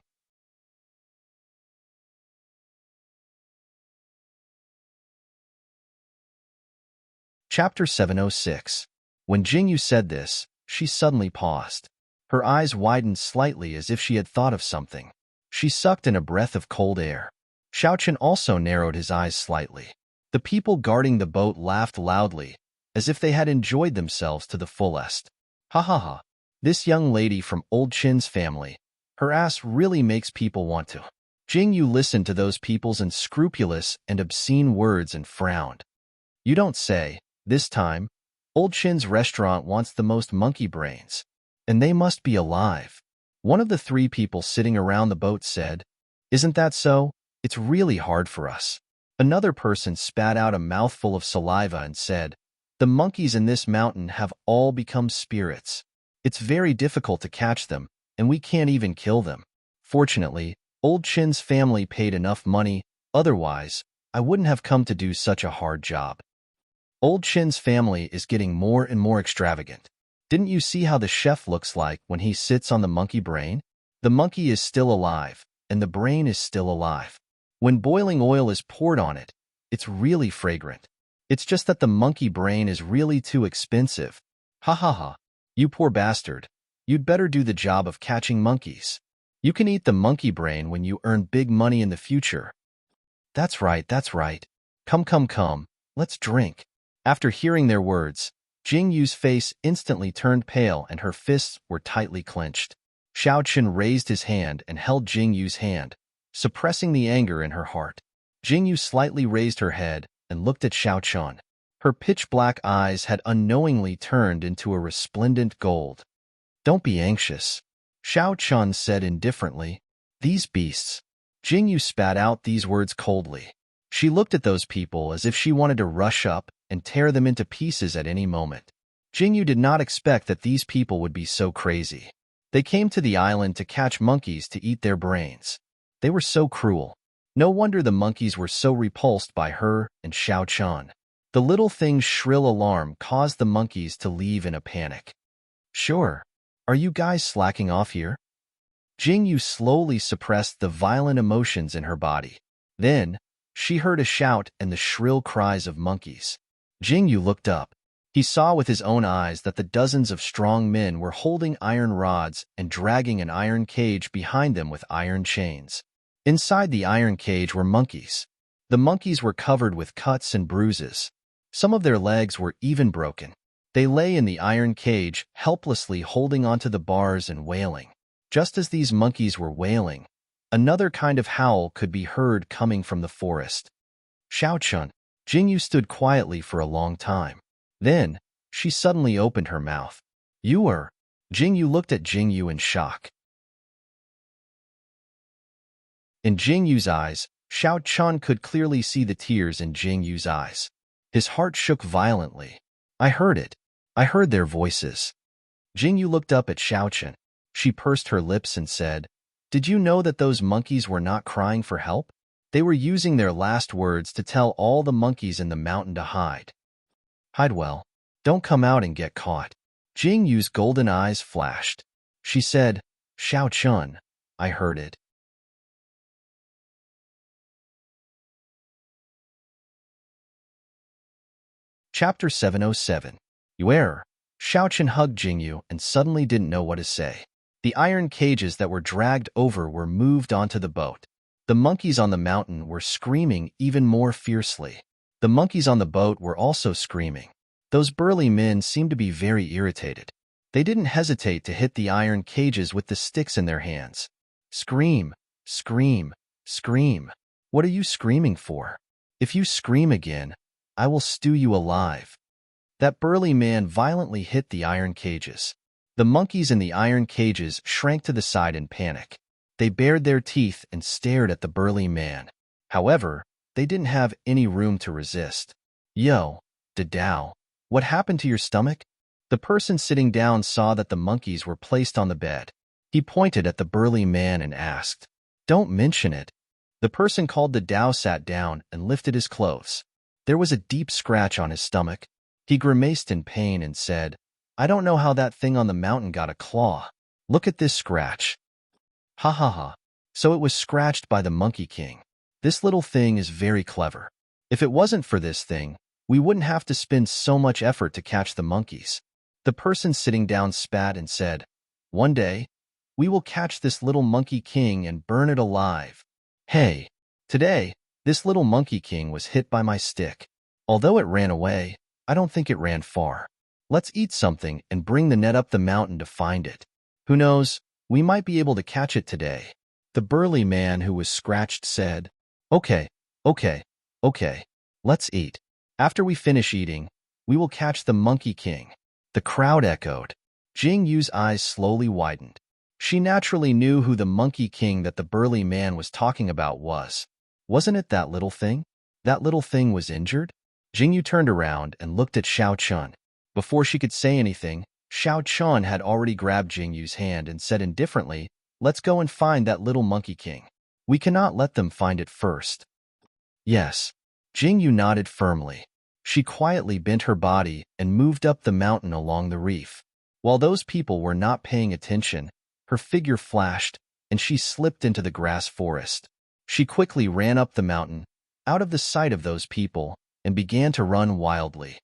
Chapter 706. When Jingyu said this, she suddenly paused. Her eyes widened slightly as if she had thought of something. She sucked in a breath of cold air. Xiaochen also narrowed his eyes slightly. The people guarding the boat laughed loudly, as if they had enjoyed themselves to the fullest. Ha ha ha. This young lady from Old Chin's family, her ass really makes people want to. Jingyu listened to those people's unscrupulous and obscene words and frowned. You don't say. This time, Old Chin's restaurant wants the most monkey brains, and they must be alive. One of the three people sitting around the boat said, "Isn't that so? It's really hard for us." Another person spat out a mouthful of saliva and said, "The monkeys in this mountain have all become spirits. It's very difficult to catch them, and we can't even kill them. Fortunately, Old Chin's family paid enough money, otherwise, I wouldn't have come to do such a hard job." Old Chin's family is getting more and more extravagant. Didn't you see how the chef looks like when he sits on the monkey brain? The monkey is still alive, and the brain is still alive. When boiling oil is poured on it, it's really fragrant. It's just that the monkey brain is really too expensive. Ha ha ha. You poor bastard. You'd better do the job of catching monkeys. You can eat the monkey brain when you earn big money in the future. That's right, that's right. Come, come, come. Let's drink. After hearing their words, Jingyu's face instantly turned pale and her fists were tightly clenched. Xiaochen raised his hand and held Jingyu's hand, suppressing the anger in her heart. Jingyu slightly raised her head and looked at Xiaochen. Her pitch-black eyes had unknowingly turned into a resplendent gold. "Don't be anxious," Xiaochen said indifferently. "These beasts." Jingyu spat out these words coldly. She looked at those people as if she wanted to rush up and tear them into pieces at any moment. Jingyu did not expect that these people would be so crazy. They came to the island to catch monkeys to eat their brains. They were so cruel. No wonder the monkeys were so repulsed by her and Xiaochen. The little thing's shrill alarm caused the monkeys to leave in a panic. "Sure. Are you guys slacking off here?" Jingyu slowly suppressed the violent emotions in her body. Then, she heard a shout and the shrill cries of monkeys. Jingyu looked up. He saw with his own eyes that the dozens of strong men were holding iron rods and dragging an iron cage behind them with iron chains. Inside the iron cage were monkeys. The monkeys were covered with cuts and bruises. Some of their legs were even broken. They lay in the iron cage, helplessly holding onto the bars and wailing. Just as these monkeys were wailing, another kind of howl could be heard coming from the forest. "Xiaochen." Jingyu stood quietly for a long time. Then, she suddenly opened her mouth. "You are..." Jingyu looked at Jingyu in shock. In Jingyu's eyes, Xiaochen could clearly see the tears in Jingyu's eyes. His heart shook violently. "I heard it. I heard their voices." Jingyu looked up at Xiaochen. She pursed her lips and said, "Did you know that those monkeys were not crying for help? They were using their last words to tell all the monkeys in the mountain to hide. Hide well. Don't come out and get caught." Jingyu's golden eyes flashed. She said, "Xiaochen, I heard it." Chapter 707. Yuer. Xiaochen hugged Jingyu and suddenly didn't know what to say. The iron cages that were dragged over were moved onto the boat. The monkeys on the mountain were screaming even more fiercely. The monkeys on the boat were also screaming. Those burly men seemed to be very irritated. They didn't hesitate to hit the iron cages with the sticks in their hands. "Scream, scream, scream. What are you screaming for? If you scream again, I will stew you alive." That burly man violently hit the iron cages. The monkeys in the iron cages shrank to the side in panic. They bared their teeth and stared at the burly man. However, they didn't have any room to resist. "Yo, Dadao, what happened to your stomach?" The person sitting down saw that the monkeys were placed on the bed. He pointed at the burly man and asked, "Don't mention it." The person called the Dao sat down and lifted his clothes. There was a deep scratch on his stomach. He grimaced in pain and said, "I don't know how that thing on the mountain got a claw. Look at this scratch." Ha ha ha. So it was scratched by the Monkey King. This little thing is very clever. If it wasn't for this thing, we wouldn't have to spend so much effort to catch the monkeys. The person sitting down spat and said, "One day, we will catch this little Monkey King and burn it alive." Hey, today, this little Monkey King was hit by my stick. Although it ran away, I don't think it ran far. Let's eat something and bring the net up the mountain to find it. Who knows, we might be able to catch it today. The burly man who was scratched said, Okay, let's eat. After we finish eating, we will catch the Monkey King." The crowd echoed. Jing Yu's eyes slowly widened. She naturally knew who the Monkey King that the burly man was talking about was. Wasn't it that little thing? That little thing was injured? Jing Yu turned around and looked at Xiao Chun. Before she could say anything, Xiao Chun had already grabbed Jing Yu's hand and said indifferently, "Let's go and find that little Monkey King. We cannot let them find it first." Yes. Jing Yu nodded firmly. She quietly bent her body and moved up the mountain along the reef. While those people were not paying attention, her figure flashed, and she slipped into the grass forest. She quickly ran up the mountain, out of the sight of those people, and began to run wildly.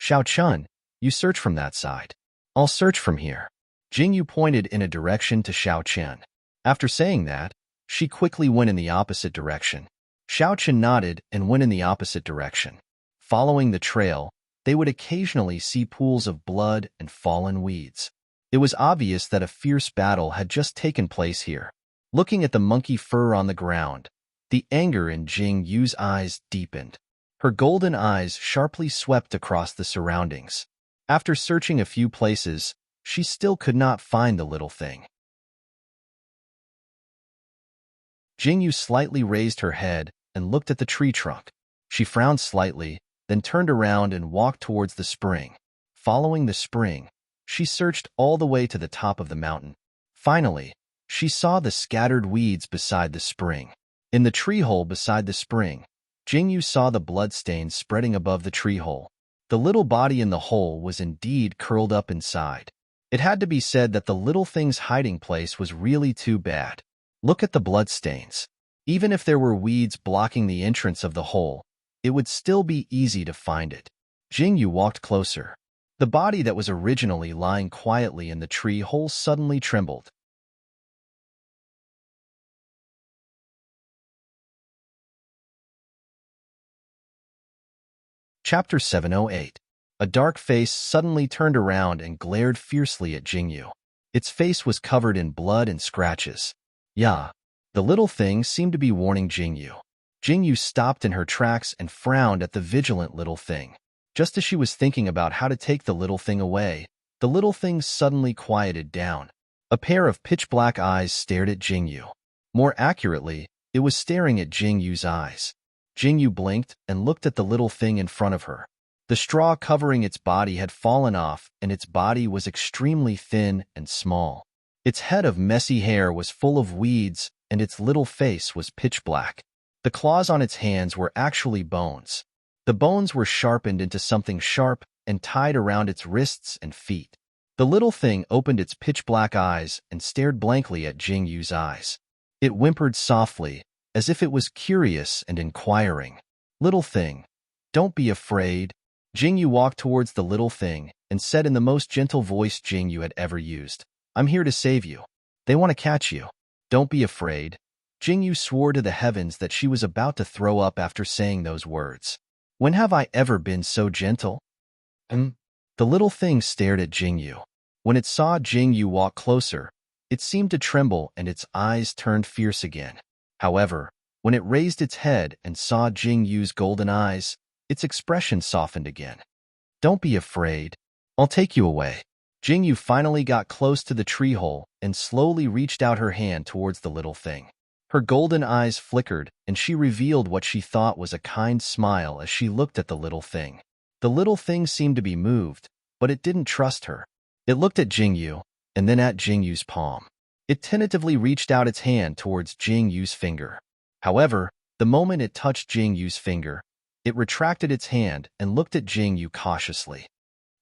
"Xiao Chun, you search from that side. I'll search from here." Jing Yu pointed in a direction to Xiao Chen. After saying that, she quickly went in the opposite direction. Xiao Chen nodded and went in the opposite direction. Following the trail, they would occasionally see pools of blood and fallen weeds. It was obvious that a fierce battle had just taken place here. Looking at the monkey fur on the ground, the anger in Jing Yu's eyes deepened. Her golden eyes sharply swept across the surroundings. After searching a few places, she still could not find the little thing. Jing Yu slightly raised her head and looked at the tree trunk. She frowned slightly, then turned around and walked towards the spring. Following the spring, she searched all the way to the top of the mountain. Finally, she saw the scattered weeds beside the spring. In the tree hole beside the spring, Jing Yu saw the bloodstains spreading above the tree hole. The little body in the hole was indeed curled up inside. It had to be said that the little thing's hiding place was really too bad. Look at the bloodstains. Even if there were weeds blocking the entrance of the hole, it would still be easy to find it. Jing Yu walked closer. The body that was originally lying quietly in the tree hole suddenly trembled. Chapter 708. A dark face suddenly turned around and glared fiercely at Jing Yu. Its face was covered in blood and scratches. Yeah, the little thing seemed to be warning Jing Yu. Jing Yu stopped in her tracks and frowned at the vigilant little thing. Just as she was thinking about how to take the little thing away, the little thing suddenly quieted down. A pair of pitch-black eyes stared at Jing Yu. More accurately, it was staring at Jing Yu's eyes. Jing Yu blinked and looked at the little thing in front of her. The straw covering its body had fallen off, and its body was extremely thin and small. Its head of messy hair was full of weeds, and its little face was pitch black. The claws on its hands were actually bones. The bones were sharpened into something sharp and tied around its wrists and feet. The little thing opened its pitch-black eyes and stared blankly at Jing Yu's eyes. It whimpered softly, as if it was curious and inquiring. "Little thing, don't be afraid." Jing Yu walked towards the little thing and said in the most gentle voice Jing Yu had ever used, "I'm here to save you. They want to catch you. Don't be afraid." Jing Yu swore to the heavens that she was about to throw up after saying those words. When have I ever been so gentle? The little thing stared at Jing Yu. When it saw Jing Yu walk closer, it seemed to tremble and its eyes turned fierce again. However, when it raised its head and saw Jing Yu's golden eyes, Its expression softened again. Don't be afraid. I'll take you away. Jingyu finally got close to the tree hole and slowly reached out her hand towards the little thing. Her golden eyes flickered, and she revealed what she thought was a kind smile as she looked at the little thing. The little thing seemed to be moved, but it didn't trust her. It looked at Jingyu, and then at Jingyu's palm. It tentatively reached out its hand towards Jingyu's finger. However, the moment it touched Jingyu's finger, it retracted its hand and looked at Jingyu cautiously.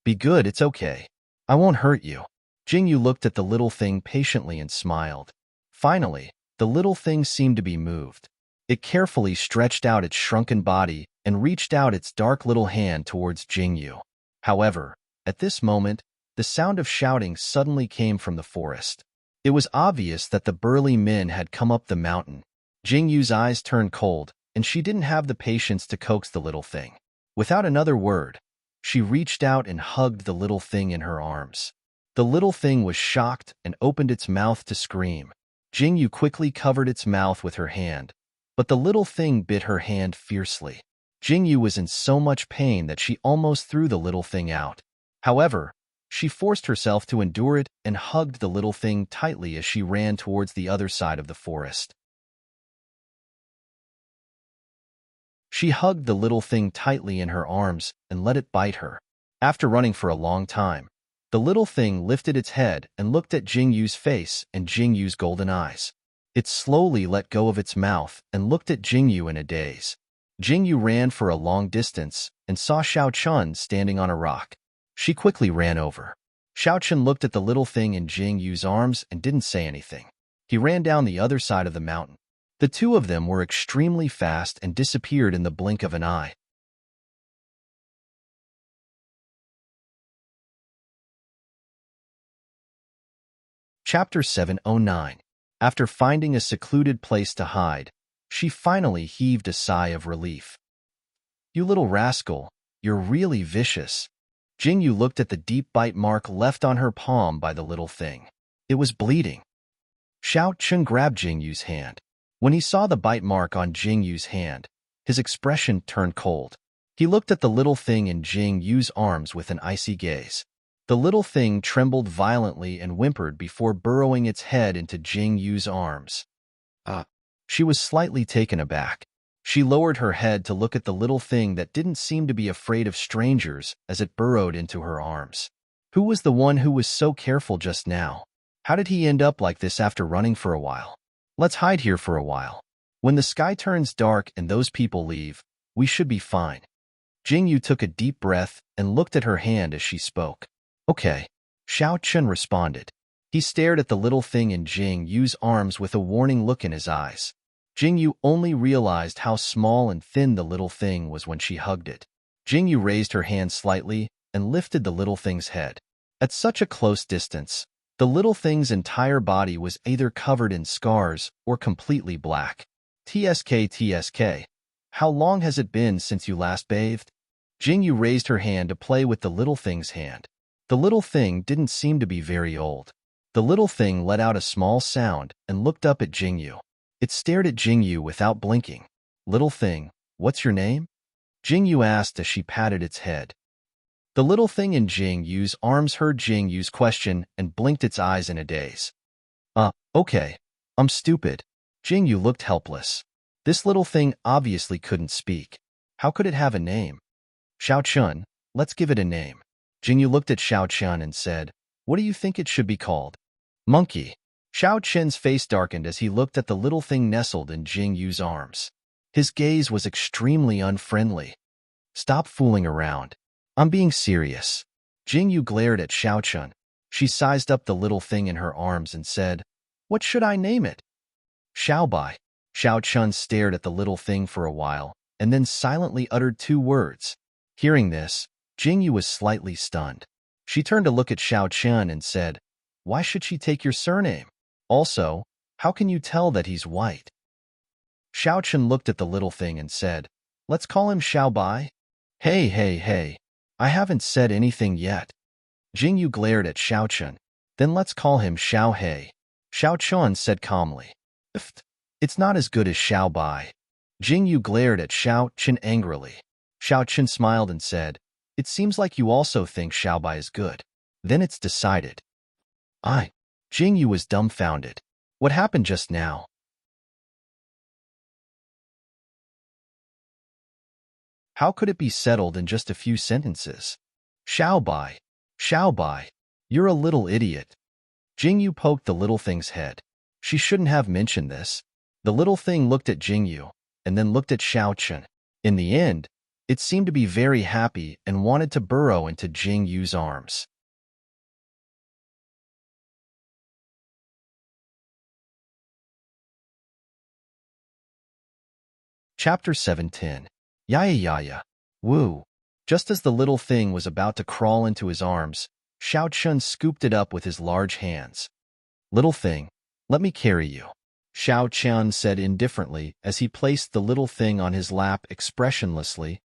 Be good, it's okay. I won't hurt you. Jingyu looked at the little thing patiently and smiled. Finally, the little thing seemed to be moved. It carefully stretched out its shrunken body and reached out its dark little hand towards Jingyu. However, at this moment, the sound of shouting suddenly came from the forest. It was obvious that the burly men had come up the mountain. Jingyu's eyes turned cold, and she didn't have the patience to coax the little thing. Without another word, she reached out and hugged the little thing in her arms. The little thing was shocked and opened its mouth to scream. Jingyu quickly covered its mouth with her hand, but the little thing bit her hand fiercely. Jingyu was in so much pain that she almost threw the little thing out. However, she forced herself to endure it and hugged the little thing tightly as she ran towards the other side of the forest. She hugged the little thing tightly in her arms and let it bite her. After running for a long time, the little thing lifted its head and looked at Jingyu's face and Jingyu's golden eyes. It slowly let go of its mouth and looked at Jingyu in a daze. Jingyu ran for a long distance and saw Xiao Chun standing on a rock. She quickly ran over. Xiao Chun looked at the little thing in Jingyu's arms and didn't say anything. He ran down the other side of the mountain. The two of them were extremely fast and disappeared in the blink of an eye. Chapter 709. After finding a secluded place to hide, she finally heaved a sigh of relief. You little rascal, you're really vicious. Jingyu looked at the deep bite mark left on her palm by the little thing. It was bleeding. Xiao Chun grabbed Jingyu's hand. When he saw the bite mark on Jingyu's hand, his expression turned cold. He looked at the little thing in Jingyu's arms with an icy gaze. The little thing trembled violently and whimpered before burrowing its head into Jingyu's arms. She was slightly taken aback. She lowered her head to look at the little thing that didn't seem to be afraid of strangers as it burrowed into her arms. Who was the one who was so careful just now? How did he end up like this after running for a while? Let's hide here for a while. When the sky turns dark and those people leave, we should be fine. Jingyu took a deep breath and looked at her hand as she spoke. Okay, Xiao Chun responded. He stared at the little thing in Jingyu's arms with a warning look in his eyes. Jingyu only realized how small and thin the little thing was when she hugged it. Jingyu raised her hand slightly and lifted the little thing's head. At such a close distance, the little thing's entire body was either covered in scars or completely black. TSK. How long has it been since you last bathed? Jingyu raised her hand to play with the little thing's hand. The little thing didn't seem to be very old. The little thing let out a small sound and looked up at Jingyu. It stared at Jingyu without blinking. Little thing, what's your name? Jingyu asked as she patted its head. The little thing in Jingyu's arms heard Jingyu's question and blinked its eyes in a daze. Okay. I'm stupid. Jingyu looked helpless. This little thing obviously couldn't speak. How could it have a name? Xiao Chun, let's give it a name. Jingyu looked at Xiao Chun and said, what do you think it should be called? Monkey. Xiao Chun's face darkened as he looked at the little thing nestled in Jingyu's arms. His gaze was extremely unfriendly. Stop fooling around. I'm being serious. Jingyu glared at Xiao Chun. She sized up the little thing in her arms and said, what should I name it? Xiaobai. Xiao Chun stared at the little thing for a while, and then silently uttered 2 words. Hearing this, Jingyu was slightly stunned. She turned to look at Xiao Chun and said, why should she take your surname? Also, how can you tell that he's white? Xiao Chun looked at the little thing and said, let's call him Xiaobai. Hey. I haven't said anything yet. Jingyu glared at Xiao Chun. Then let's call him Xiao He. Xiao Chun said calmly. It's not as good as Xiao Bai. Jingyu glared at Xiao Chun angrily. Xiao Chen smiled and said, "It seems like you also think Xiaobai is good. Then it's decided." Jing Yu was dumbfounded. What happened just now? How could it be settled in just a few sentences? Xiaobai, Xiaobai, you're a little idiot. Jing Yu poked the little thing's head. She shouldn't have mentioned this. The little thing looked at Jing Yu, and then looked at Xiao Chen. In the end, it seemed to be very happy and wanted to burrow into Jing Yu's arms. Chapter 7:10. Yaya Yaya. Woo. Just as the little thing was about to crawl into his arms, Xiao Chen scooped it up with his large hands. "Little thing, let me carry you," Xiao Chen said indifferently as he placed the little thing on his lap expressionlessly.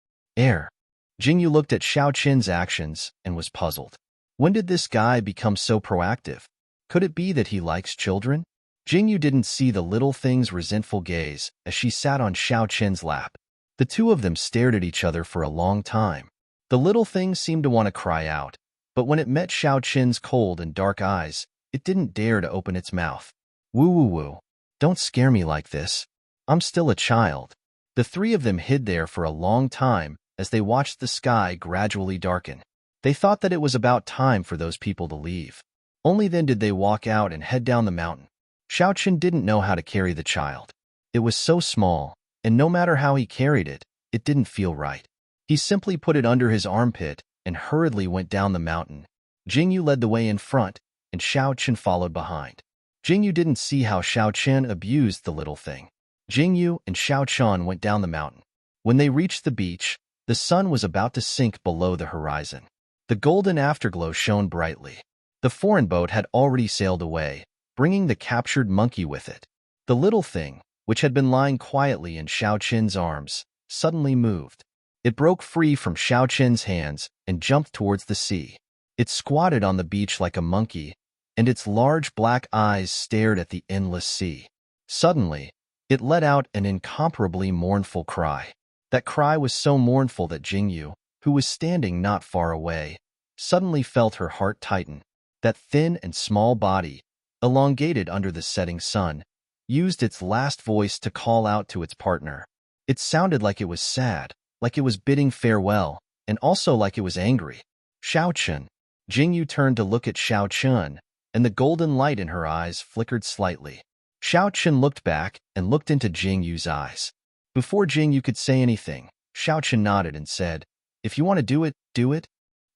Jingyu looked at Xiao Chen's actions and was puzzled. When did this guy become so proactive? Could it be that he likes children? Jingyu didn't see the little thing's resentful gaze as she sat on Xiao Chen's lap. The two of them stared at each other for a long time. The little thing seemed to want to cry out, but when it met Xiao Chen's cold and dark eyes, it didn't dare to open its mouth. "Woo woo woo. Don't scare me like this. I'm still a child." The three of them hid there for a long time as they watched the sky gradually darken. They thought that it was about time for those people to leave. Only then did they walk out and head down the mountain. Xiao Chen didn't know how to carry the child. It was so small, and no matter how he carried it, it didn't feel right. He simply put it under his armpit and hurriedly went down the mountain. Jingyu led the way in front, and Xiao Chen followed behind. Jingyu didn't see how Xiao Chen abused the little thing. Jingyu and Xiao Chen went down the mountain. When they reached the beach, the sun was about to sink below the horizon. The golden afterglow shone brightly. The foreign boat had already sailed away, bringing the captured monkey with it. The little thing, which had been lying quietly in Xiao Chen's arms, suddenly moved. It broke free from Xiao Chen's hands and jumped towards the sea. It squatted on the beach like a monkey, and its large black eyes stared at the endless sea. Suddenly, it let out an incomparably mournful cry. That cry was so mournful that Jingyu, who was standing not far away, suddenly felt her heart tighten. That thin and small body, elongated under the setting sun, used its last voice to call out to its partner. It sounded like it was sad, like it was bidding farewell, and also like it was angry. "Xiao Chen." Jingyu turned to look at Xiao Chen, and the golden light in her eyes flickered slightly. Xiao Chen looked back and looked into Jingyu's eyes. Before Jingyu could say anything, Xiao Chen nodded and said, "If you want to do it, do it."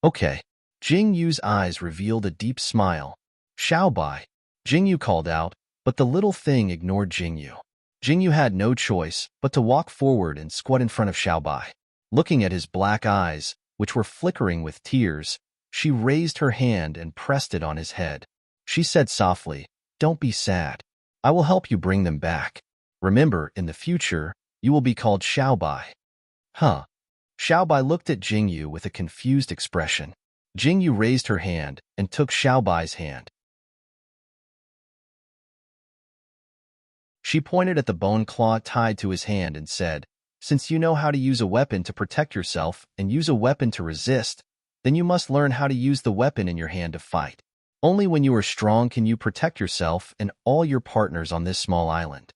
"Okay." Jingyu's eyes revealed a deep smile. "Xiaobai," Jingyu called out, but the little thing ignored Jingyu. Jingyu had no choice but to walk forward and squat in front of Xiaobai. Looking at his black eyes, which were flickering with tears, she raised her hand and pressed it on his head. She said softly, "Don't be sad. I will help you bring them back. Remember, in the future, you will be called Xiaobai." "Huh?" Xiaobai looked at Jingyu with a confused expression. Jingyu raised her hand and took Xiaobai's hand. She pointed at the bone claw tied to his hand and said, "Since you know how to use a weapon to protect yourself and use a weapon to resist, then you must learn how to use the weapon in your hand to fight. Only when you are strong can you protect yourself and all your partners on this small island.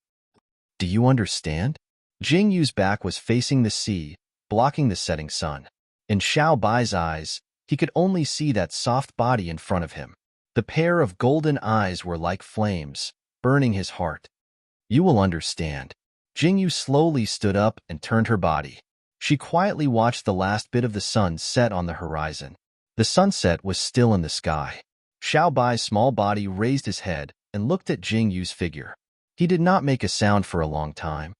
Do you understand?" Jingyu's back was facing the sea, blocking the setting sun. In Xiao Bai's eyes, he could only see that soft body in front of him. The pair of golden eyes were like flames, burning his heart. "You will understand." Jingyu slowly stood up and turned her body. She quietly watched the last bit of the sun set on the horizon. The sunset was still in the sky. Xiao Bai's small body raised his head and looked at Jingyu's figure. He did not make a sound for a long time.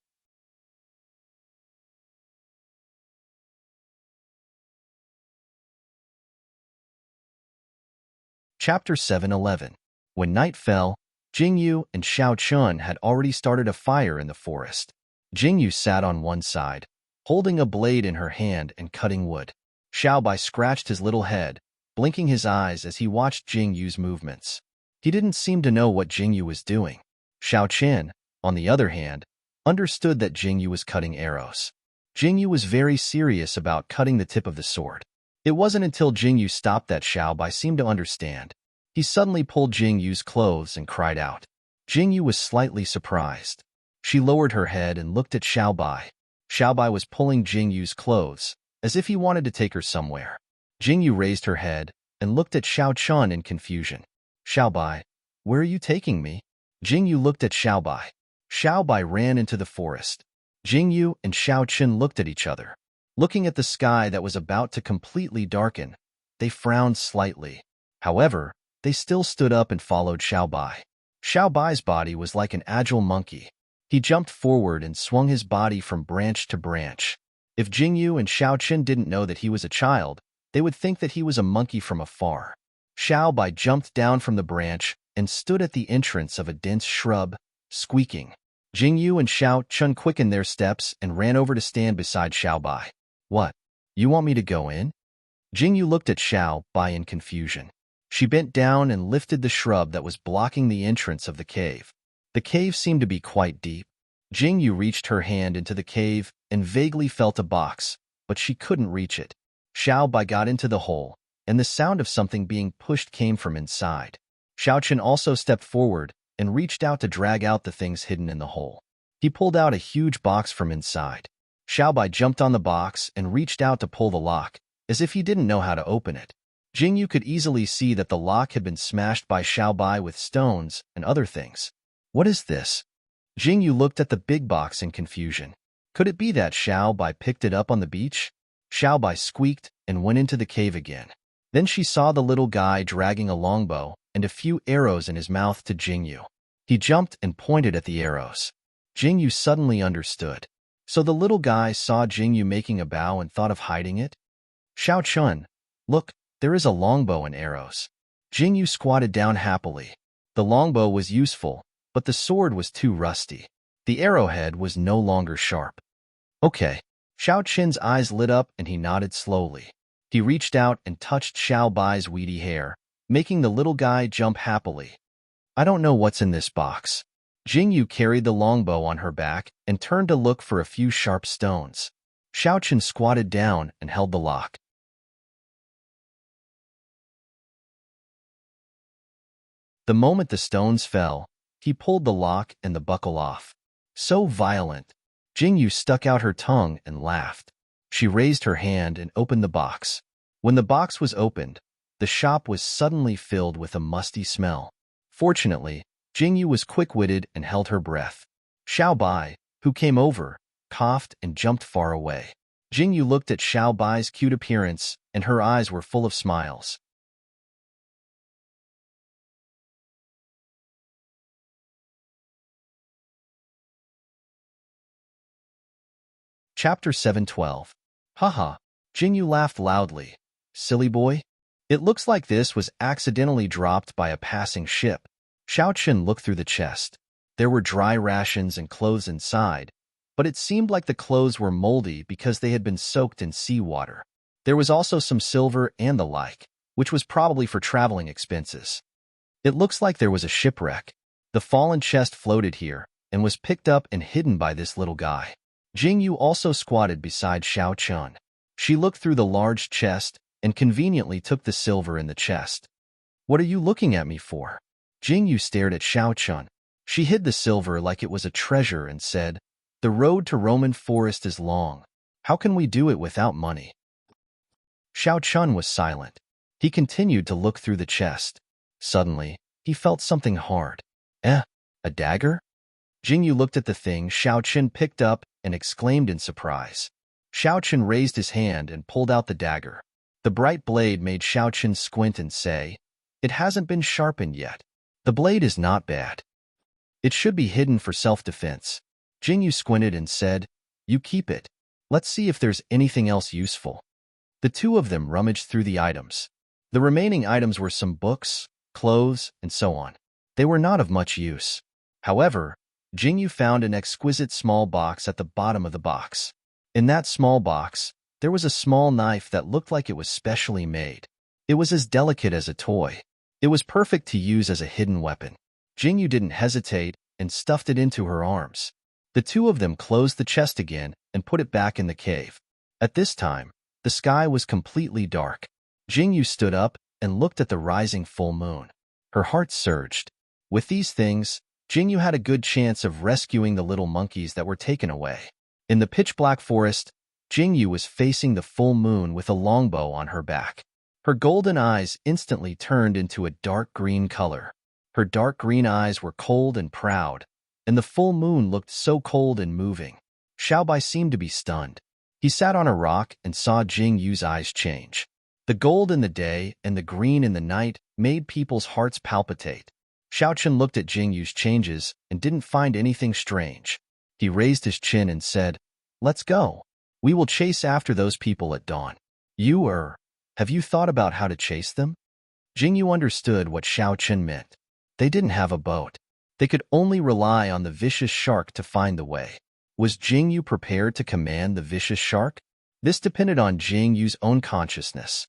Chapter 7:11. When night fell, Jingyu and Xiao Chun had already started a fire in the forest. Jingyu sat on one side, holding a blade in her hand and cutting wood. Xiao Bai scratched his little head, blinking his eyes as he watched Jingyu's movements. He didn't seem to know what Jingyu was doing. Xiao Chen, on the other hand, understood that Jingyu was cutting arrows. Jingyu was very serious about cutting the tip of the sword. It wasn't until Jingyu stopped that Xiaobai seemed to understand. He suddenly pulled Jingyu's clothes and cried out. Jingyu was slightly surprised. She lowered her head and looked at Xiaobai. Xiaobai was pulling Jingyu's clothes, as if he wanted to take her somewhere. Jingyu raised her head and looked at Xiao Chun in confusion. Xiaobai, where are you taking me? Jingyu looked at Xiaobai. Xiaobai ran into the forest. Jingyu and Xiao Chun looked at each other. Looking at the sky that was about to completely darken, they frowned slightly. However, they still stood up and followed Xiaobai. Xiaobai's body was like an agile monkey. He jumped forward and swung his body from branch to branch. If Jingyu and Xiao Chun didn't know that he was a child, they would think that he was a monkey from afar. Xiaobai jumped down from the branch and stood at the entrance of a dense shrub, squeaking. Jingyu and Xiao Chun quickened their steps and ran over to stand beside Xiaobai. What? You want me to go in? Jingyu looked at Xiaobai in confusion. She bent down and lifted the shrub that was blocking the entrance of the cave. The cave seemed to be quite deep. Jingyu reached her hand into the cave and vaguely felt a box, but she couldn't reach it. Xiaobai got into the hole, and the sound of something being pushed came from inside. Xiao Chun also stepped forward and reached out to drag out the things hidden in the hole. He pulled out a huge box from inside. Xiaobai jumped on the box and reached out to pull the lock, as if he didn't know how to open it. Jingyu could easily see that the lock had been smashed by Xiaobai with stones and other things. What is this? Jingyu looked at the big box in confusion. Could it be that Xiaobai picked it up on the beach? Xiaobai squeaked and went into the cave again. Then she saw the little guy dragging a longbow and a few arrows in his mouth to Jingyu. He jumped and pointed at the arrows. Jingyu suddenly understood. So the little guy saw Jingyu making a bow and thought of hiding it? Xiao Chun, look, there is a longbow and arrows. Jingyu squatted down happily. The longbow was useful, but the sword was too rusty. The arrowhead was no longer sharp. Okay. Xiao Chun's eyes lit up and he nodded slowly. He reached out and touched Xiaobai's weedy hair, making the little guy jump happily. I don't know what's in this box. Jingyu carried the longbow on her back and turned to look for a few sharp stones. Xiao Chun squatted down and held the lock. The moment the stones fell, he pulled the lock and the buckle off. So violent. Jingyu stuck out her tongue and laughed. She raised her hand and opened the box. When the box was opened, the shop was suddenly filled with a musty smell. Fortunately, Jingyu was quick-witted and held her breath. Xiaobai, who came over, coughed and jumped far away. Jingyu looked at Xiaobai's cute appearance, and her eyes were full of smiles. Chapter 712. Haha. Jingyu laughed loudly. Silly boy. It looks like this was accidentally dropped by a passing ship. Xiao Chun looked through the chest. There were dry rations and clothes inside, but it seemed like the clothes were moldy because they had been soaked in seawater. There was also some silver and the like, which was probably for traveling expenses. It looks like there was a shipwreck. The fallen chest floated here and was picked up and hidden by this little guy. Jingyu also squatted beside Xiao Chun. She looked through the large chest and conveniently took the silver in the chest. What are you looking at me for? Jingyu stared at Xiao Chun. She hid the silver like it was a treasure and said, The road to Roman Forest is long. How can we do it without money? Xiao Chun was silent. He continued to look through the chest. Suddenly, he felt something hard. A dagger? Jingyu looked at the thing Xiao Chun picked up and exclaimed in surprise. Xiao Chun raised his hand and pulled out the dagger. The bright blade made Xiao Chun squint and say, It hasn't been sharpened yet. The blade is not bad. It should be hidden for self-defense. Jingyu squinted and said, You keep it. Let's see if there's anything else useful. The two of them rummaged through the items. The remaining items were some books, clothes, and so on. They were not of much use. However, Jingyu found an exquisite small box at the bottom of the box. In that small box, there was a small knife that looked like it was specially made. It was as delicate as a toy. It was perfect to use as a hidden weapon. Jingyu didn't hesitate and stuffed it into her arms. The two of them closed the chest again and put it back in the cave. At this time, the sky was completely dark. Jingyu stood up and looked at the rising full moon. Her heart surged. With these things, Jingyu had a good chance of rescuing the little monkeys that were taken away. In the pitch-black forest, Jingyu was facing the full moon with a longbow on her back. Her golden eyes instantly turned into a dark green color. Her dark green eyes were cold and proud, and the full moon looked so cold and moving. Xiaobai seemed to be stunned. He sat on a rock and saw Jingyu's eyes change. The gold in the day and the green in the night made people's hearts palpitate. Xiaochen looked at Jingyu's changes and didn't find anything strange. He raised his chin and said, "Let's go. We will chase after those people at dawn." Have you thought about how to chase them? Jingyu understood what Xiaochen meant. They didn't have a boat. They could only rely on the vicious shark to find the way. Was Jingyu prepared to command the vicious shark? This depended on Jingyu's own consciousness.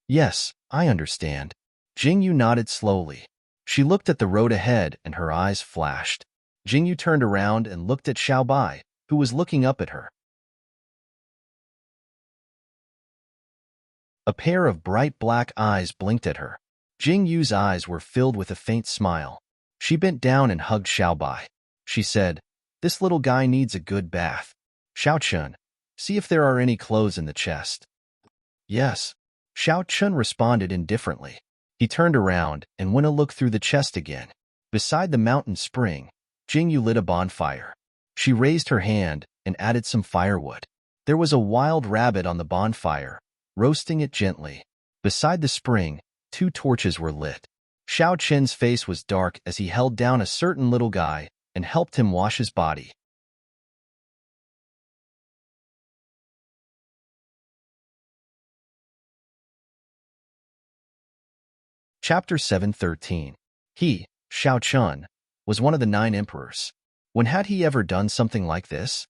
Yes, I understand. Jingyu nodded slowly. She looked at the road ahead and her eyes flashed. Jingyu turned around and looked at Xiaobai, who was looking up at her. A pair of bright black eyes blinked at her. Jingyu's eyes were filled with a faint smile. She bent down and hugged Xiaobai. She said, "This little guy needs a good bath. Xiaochun, see if there are any clothes in the chest." "Yes." Xiaochun responded indifferently. He turned around and went a look through the chest again. Beside the mountain spring, Jingyu lit a bonfire. She raised her hand and added some firewood. There was a wild rabbit on the bonfire, roasting it gently. Beside the spring, 2 torches were lit. Xiao Chen's face was dark as he held down a certain little guy and helped him wash his body. Chapter 713. He, Xiao Chun, was one of the 9 emperors. When had he ever done something like this?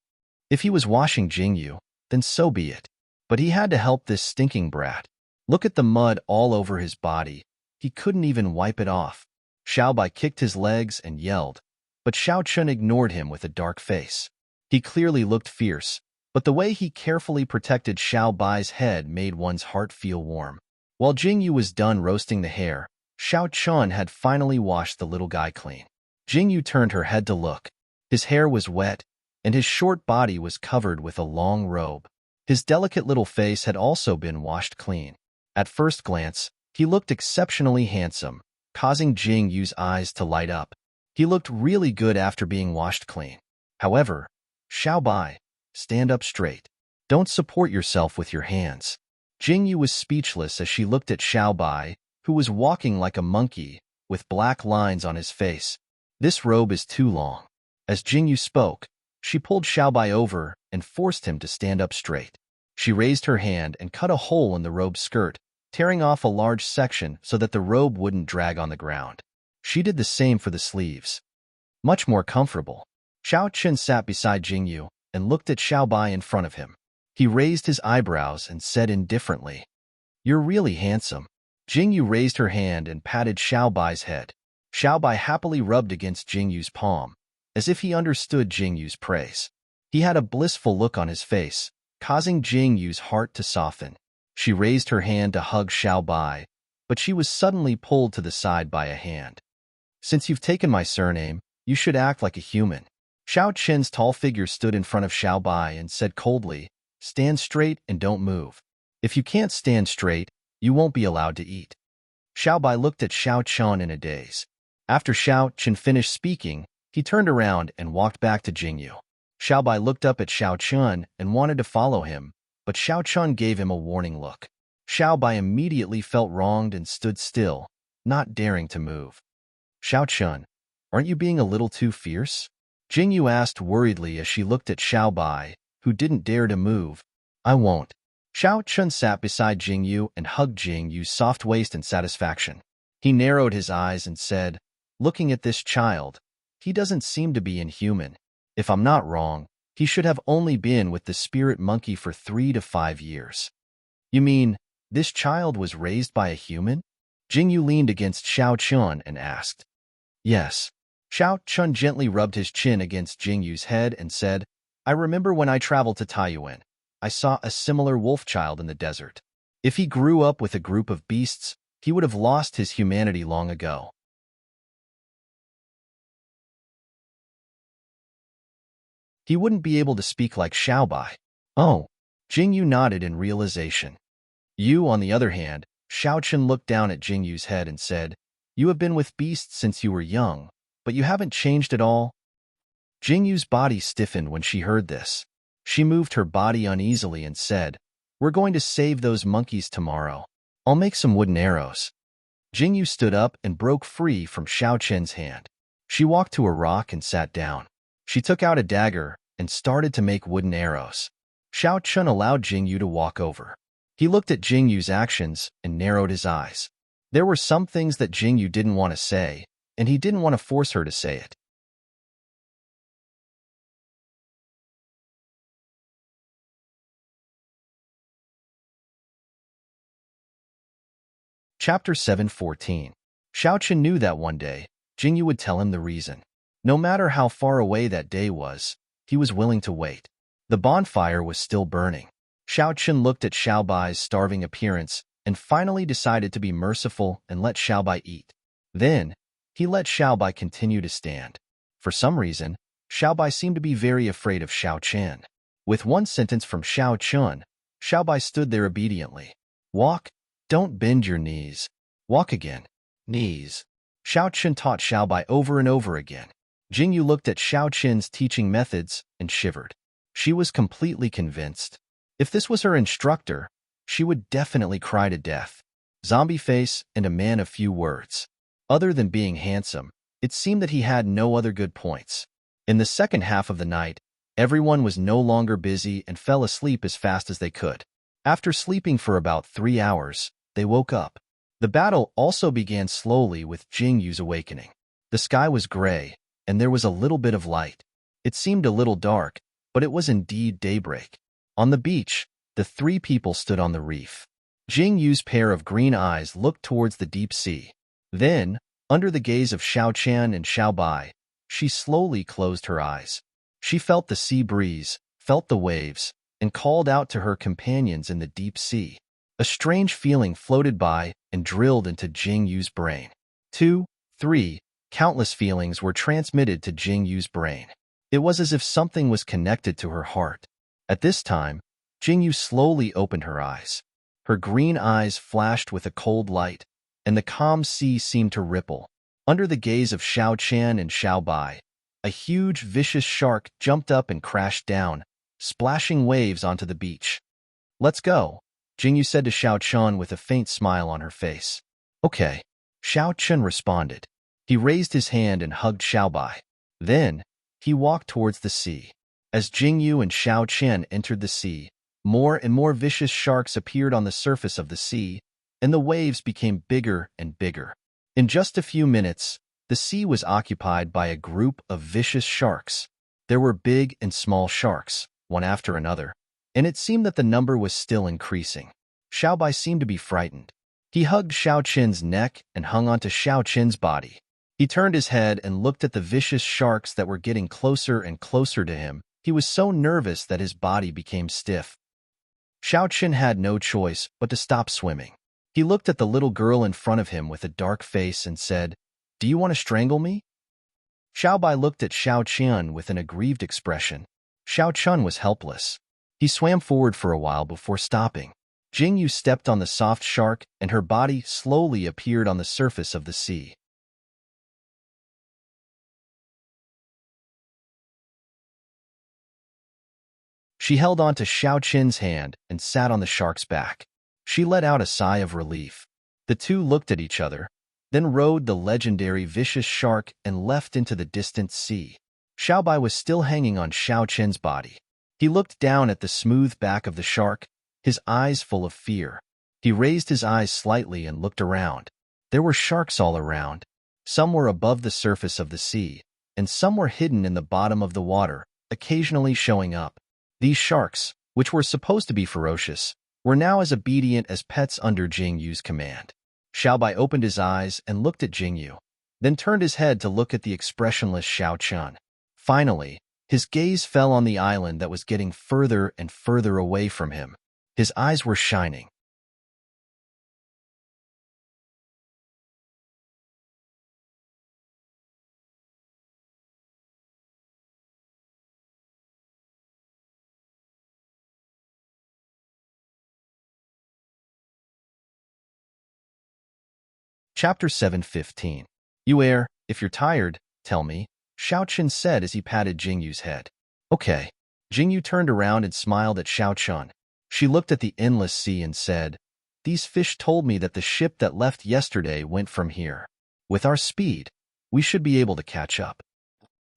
If he was washing Jingyu, then so be it. But he had to help this stinking brat. Look at the mud all over his body. He couldn't even wipe it off. Xiaobai kicked his legs and yelled, but Xiao Chun ignored him with a dark face. He clearly looked fierce, but the way he carefully protected Xiaobai's head made one's heart feel warm. While Jingyu was done roasting the hare, Xiao Chun had finally washed the little guy clean. Jingyu turned her head to look. His hair was wet, and his short body was covered with a long robe. His delicate little face had also been washed clean. At first glance, he looked exceptionally handsome, causing Jingyu's eyes to light up. He looked really good after being washed clean. However, Xiaobai, stand up straight. Don't support yourself with your hands. Jingyu was speechless as she looked at Xiaobai, who was walking like a monkey, with black lines on his face. This robe is too long. As Jingyu spoke, she pulled Xiaobai over and forced him to stand up straight. She raised her hand and cut a hole in the robe's skirt, tearing off a large section so that the robe wouldn't drag on the ground. She did the same for the sleeves. Much more comfortable. Xiao Chen sat beside Jingyu and looked at Xiaobai in front of him. He raised his eyebrows and said indifferently, "You're really handsome." Jingyu raised her hand and patted Xiaobai's head. Xiaobai happily rubbed against Jingyu's palm, as if he understood Jingyu's praise. He had a blissful look on his face, causing Jingyu's heart to soften. She raised her hand to hug Xiaobai, but she was suddenly pulled to the side by a hand. "Since you've taken my surname, you should act like a human." Xiao Chen's tall figure stood in front of Xiaobai and said coldly, "Stand straight and don't move. If you can't stand straight, you won't be allowed to eat." Xiaobai looked at Xiao Chen in a daze. After Xiao Chen finished speaking, he turned around and walked back to Jingyu. Xiaobai looked up at Xiao Chen and wanted to follow him, but Xiao Chen gave him a warning look. Xiaobai immediately felt wronged and stood still, not daring to move. "Xiao Chen, aren't you being a little too fierce?" Jingyu asked worriedly as she looked at Xiaobai, who didn't dare to move. "I won't." Xiao Chen sat beside Jingyu and hugged Jingyu's soft waist in satisfaction. He narrowed his eyes and said, "Looking at this child, he doesn't seem to be inhuman. If I'm not wrong, he should have only been with the spirit monkey for 3 to 5 years." "You mean, this child was raised by a human?" Jingyu leaned against Xiao Chen and asked. "Yes." Xiao Chun gently rubbed his chin against Jingyu's head and said, I remember when I traveled to Taiyuan. I saw a similar wolf child in the desert. If he grew up with a group of beasts, he would have lost his humanity long ago. He wouldn't be able to speak like Xiaobai. Oh, Jingyu nodded in realization. You, on the other hand, Xiaochen looked down at Jingyu's head and said, You have been with beasts since you were young, but you haven't changed at all. Jingyu's body stiffened when she heard this. She moved her body uneasily and said, We're going to save those monkeys tomorrow. I'll make some wooden arrows. Jingyu stood up and broke free from Xiaochen's hand. She walked to a rock and sat down. She took out a dagger and started to make wooden arrows. Xiaochen allowed Jingyu to walk over. He looked at Jingyu's actions and narrowed his eyes. There were some things that Jingyu didn't want to say, and he didn't want to force her to say it. Chapter 7:14. Xiaochen knew that one day, Jingyu would tell him the reason. No matter how far away that day was, he was willing to wait. The bonfire was still burning. Xiaochen looked at Xiaobai's starving appearance and finally decided to be merciful and let Xiaobai eat. Then, he let Xiaobai continue to stand. For some reason, Xiaobai seemed to be very afraid of Xiaochen. With one sentence from Xiaochen, Xiaobai stood there obediently. Walk, don't bend your knees. Walk again. Knees. Xiaochen taught Xiaobai over and over again. Jingyu looked at Xiaochen's teaching methods and shivered. She was completely convinced. If this was her instructor, she would definitely cry to death. Zombie face and a man of few words. Other than being handsome, it seemed that he had no other good points. In the second half of the night, everyone was no longer busy and fell asleep as fast as they could. After sleeping for about 3 hours, they woke up. The battle also began slowly with Jingyu's awakening. The sky was gray, and there was a little bit of light. It seemed a little dark, but it was indeed daybreak. On the beach, the three people stood on the reef. Jingyu's pair of green eyes looked towards the deep sea. Then, under the gaze of Xiaochen and Xiaobai, she slowly closed her eyes. She felt the sea breeze, felt the waves, and called out to her companions in the deep sea. A strange feeling floated by and drilled into Jingyu's brain. 2, 3, countless feelings were transmitted to Jingyu's brain. It was as if something was connected to her heart. At this time, Jingyu slowly opened her eyes. Her green eyes flashed with a cold light, and the calm sea seemed to ripple. Under the gaze of Xiaochen and Xiaobai, a huge, vicious shark jumped up and crashed down, splashing waves onto the beach. Let's go, Jingyu said to Xiaochen with a faint smile on her face. Okay, Xiaochen responded. He raised his hand and hugged Xiaobai. Then, he walked towards the sea. As Jingyu and Xiaochen entered the sea, more and more vicious sharks appeared on the surface of the sea, and the waves became bigger and bigger. In just a few minutes, the sea was occupied by a group of vicious sharks. There were big and small sharks, one after another, and it seemed that the number was still increasing. Xiaobai seemed to be frightened. He hugged Xiaochen's neck and hung onto Xiaochen's body. He turned his head and looked at the vicious sharks that were getting closer and closer to him. He was so nervous that his body became stiff. Xiaochen had no choice but to stop swimming. He looked at the little girl in front of him with a dark face and said, Do you want to strangle me? Xiaobai looked at Xiaochen with an aggrieved expression. Xiaochen was helpless. He swam forward for a while before stopping. Jingyu stepped on the soft shark, and her body slowly appeared on the surface of the sea. She held on to Xiaochen's hand and sat on the shark's back. She let out a sigh of relief. The two looked at each other, then rode the legendary vicious shark and left into the distant sea. Xiaobai was still hanging on Xiaochen's body. He looked down at the smooth back of the shark, his eyes full of fear. He raised his eyes slightly and looked around. There were sharks all around. Some were above the surface of the sea, and some were hidden in the bottom of the water, occasionally showing up. These sharks, which were supposed to be ferocious, were now as obedient as pets under Jingyu's command. Xiaobai opened his eyes and looked at Jingyu. then turned his head to look at the expressionless Xiao Chun. Finally, his gaze fell on the island that was getting further and further away from him. His eyes were shining. Chapter 7:15. You err, if you're tired, tell me, Xiao Chun said as he patted Jingyu's head. Okay. Jingyu turned around and smiled at Xiao Chun. She looked at the endless sea and said, these fish told me that the ship that left yesterday went from here. With our speed, we should be able to catch up.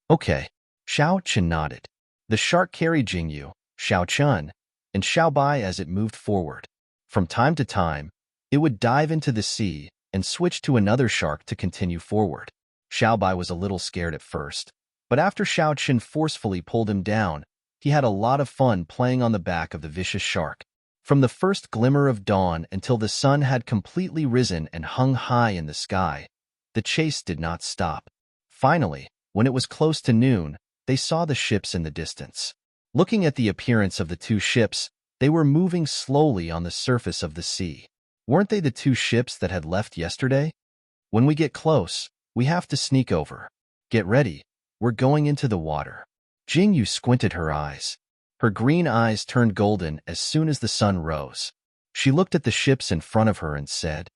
Okay. Xiao Chun nodded. The shark carried Jingyu, Xiao Chun, and Xiao Bai as it moved forward. From time to time, it would dive into the sea and switch to another shark to continue forward. Xiao Bai was a little scared at first, but after Xiao Chun forcefully pulled him down, he had a lot of fun playing on the back of the vicious shark. From the first glimmer of dawn until the sun had completely risen and hung high in the sky, the chase did not stop. Finally, when it was close to noon, they saw the ships in the distance. Looking at the appearance of the two ships, they were moving slowly on the surface of the sea. Weren't they the two ships that had left yesterday? When we get close, we have to sneak over. Get ready, we're going into the water. Jingyu squinted her eyes. Her green eyes turned golden as soon as the sun rose. She looked at the ships in front of her and said,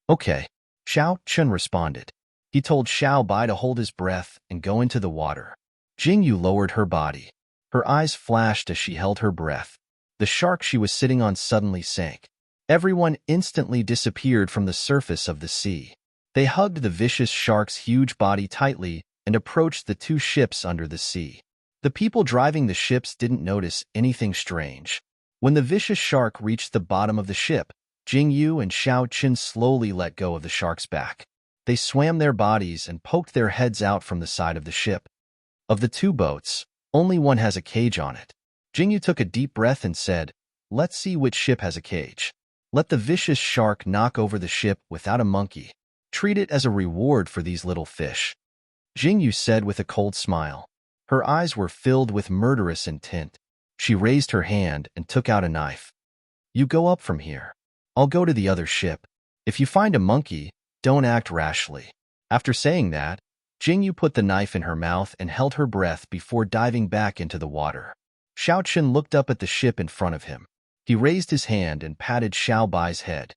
okay. Xiao Chun responded. He told Xiao Bai to hold his breath and go into the water. Jingyu lowered her body. Her eyes flashed as she held her breath. The shark she was sitting on suddenly sank. Everyone instantly disappeared from the surface of the sea. They hugged the vicious shark's huge body tightly and approached the two ships under the sea. The people driving the ships didn't notice anything strange. When the vicious shark reached the bottom of the ship, Jingyu and Xiao Chun slowly let go of the shark's back. They swam their bodies and poked their heads out from the side of the ship. Of the two boats, only one has a cage on it. Jingyu took a deep breath and said, let's see which ship has a cage. Let the vicious shark knock over the ship without a monkey. Treat it as a reward for these little fish. Jingyu said with a cold smile. Her eyes were filled with murderous intent. She raised her hand and took out a knife. You go up from here. I'll go to the other ship. If you find a monkey, don't act rashly. After saying that, Jingyu put the knife in her mouth and held her breath before diving back into the water. Xiao Chun looked up at the ship in front of him. He raised his hand and patted Xiao Bai's head.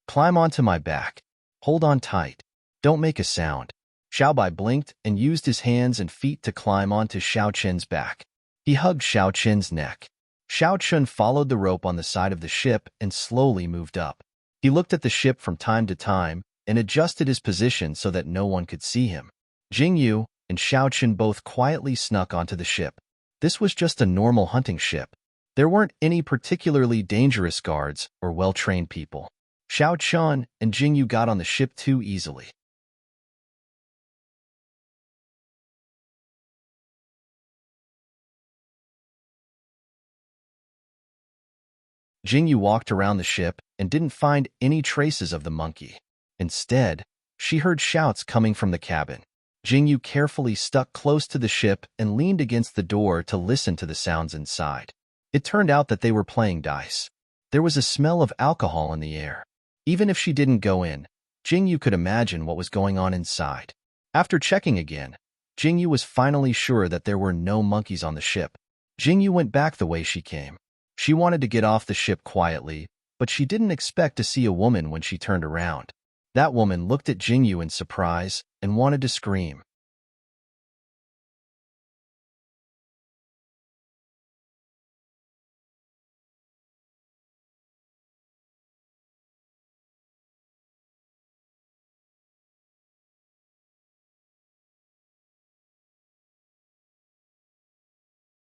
Climb onto my back. Hold on tight. Don't make a sound. Xiao Bai blinked and used his hands and feet to climb onto Xiao Chun's back. He hugged Xiao Chun's neck. Xiao Chun followed the rope on the side of the ship and slowly moved up. He looked at the ship from time to time and adjusted his position so that no one could see him. Jingyu and Xiao Chun both quietly snuck onto the ship. This was just a normal hunting ship. There weren't any particularly dangerous guards or well-trained people. Xiao Chun and Jingyu got on the ship too easily. Jingyu walked around the ship and didn't find any traces of the monkey. Instead, she heard shouts coming from the cabin. Jingyu carefully stuck close to the ship and leaned against the door to listen to the sounds inside. It turned out that they were playing dice. There was a smell of alcohol in the air. Even if she didn't go in, Jingyu could imagine what was going on inside. After checking again, Jingyu was finally sure that there were no monkeys on the ship. Jingyu went back the way she came. She wanted to get off the ship quietly, but she didn't expect to see a woman when she turned around. That woman looked at Jingyu in surprise and wanted to scream.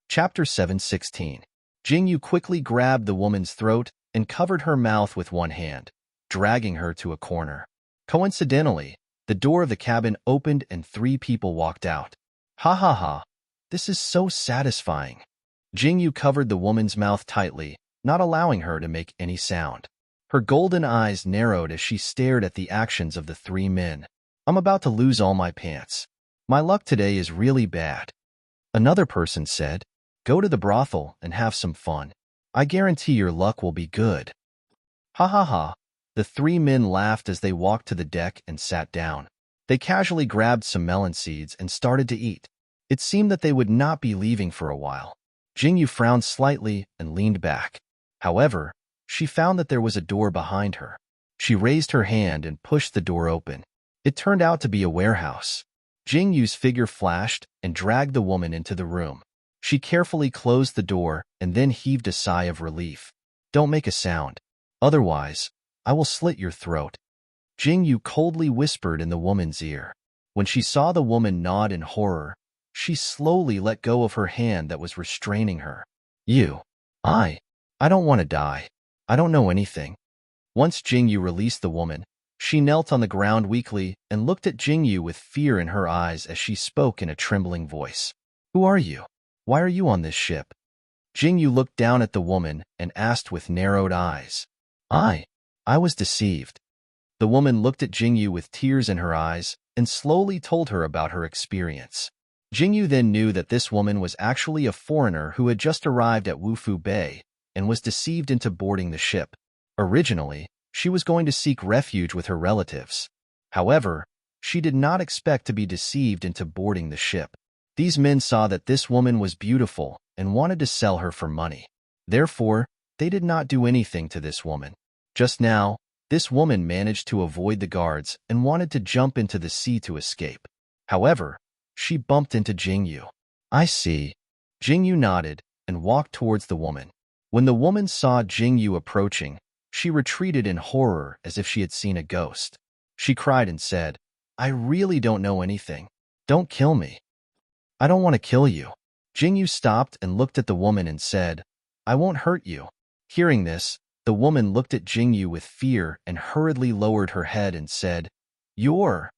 Chapter 7:16. Jingyu quickly grabbed the woman's throat and covered her mouth with one hand, dragging her to a corner. Coincidentally, the door of the cabin opened and 3 people walked out. Ha ha ha, this is so satisfying. Jingyu covered the woman's mouth tightly, not allowing her to make any sound. Her golden eyes narrowed as she stared at the actions of the 3 men. I'm about to lose all my pants. My luck today is really bad. Another person said, go to the brothel and have some fun. I guarantee your luck will be good. Ha ha ha. The three men laughed as they walked to the deck and sat down. They casually grabbed some melon seeds and started to eat. It seemed that they would not be leaving for a while. Jingyu frowned slightly and leaned back. However, she found that there was a door behind her. She raised her hand and pushed the door open. It turned out to be a warehouse. Jingyu's figure flashed and dragged the woman into the room. She carefully closed the door and then heaved a sigh of relief. Don't make a sound. Otherwise, I will slit your throat. Jingyu coldly whispered in the woman's ear. When she saw the woman nod in horror, she slowly let go of her hand that was restraining her. I don't want to die. I don't know anything. Once Jingyu released the woman, she knelt on the ground weakly and looked at Jingyu with fear in her eyes as she spoke in a trembling voice. Who are you? Why are you on this ship? Jingyu looked down at the woman and asked with narrowed eyes. I was deceived. The woman looked at Jingyu with tears in her eyes and slowly told her about her experience. Jingyu then knew that this woman was actually a foreigner who had just arrived at Wufu Bay and was deceived into boarding the ship. Originally, she was going to seek refuge with her relatives. However, she did not expect to be deceived into boarding the ship. These men saw that this woman was beautiful and wanted to sell her for money. Therefore, they did not do anything to this woman. Just now, this woman managed to avoid the guards and wanted to jump into the sea to escape. However, she bumped into Jingyu. I see. Jingyu nodded and walked towards the woman. When the woman saw Jingyu approaching, she retreated in horror as if she had seen a ghost. She cried and said, I really don't know anything. Don't kill me. I don't want to kill you. Jingyu stopped and looked at the woman and said, I won't hurt you. Hearing this, the woman looked at Jingyu with fear and hurriedly lowered her head and said, Your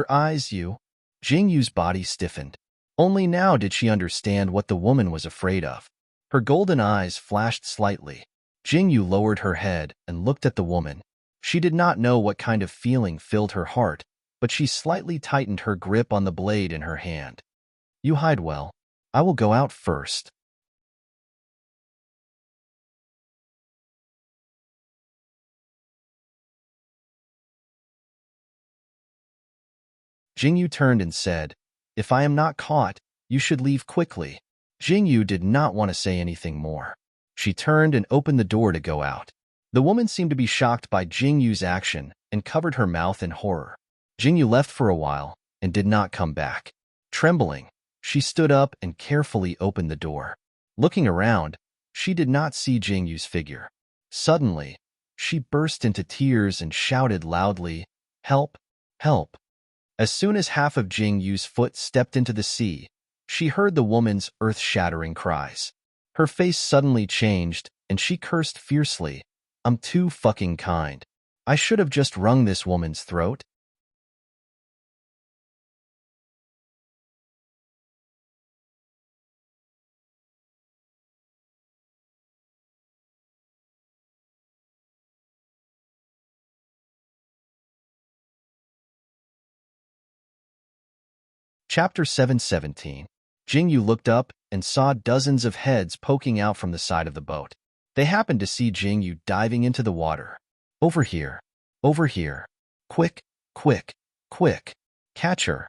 eyes, you. Jingyu's body stiffened. Only now did she understand what the woman was afraid of. Her golden eyes flashed slightly. Jingyu lowered her head and looked at the woman. She did not know what kind of feeling filled her heart, but she slightly tightened her grip on the blade in her hand. You hide well. I will go out first. Jingyu turned and said, If I am not caught, you should leave quickly. Jingyu did not want to say anything more. She turned and opened the door to go out. The woman seemed to be shocked by Jingyu's action and covered her mouth in horror. Jingyu left for a while and did not come back. Trembling, she stood up and carefully opened the door. Looking around, she did not see Jingyu's figure. Suddenly, she burst into tears and shouted loudly, Help! Help! As soon as half of Jingyu's foot stepped into the sea, she heard the woman's earth-shattering cries. Her face suddenly changed, and she cursed fiercely. I'm too fucking kind. I should have just wrung this woman's throat. Chapter 717. Jingyu looked up and saw dozens of heads poking out from the side of the boat. They happened to see Jingyu diving into the water. Over here. Over here. Quick, quick, quick. Catch her.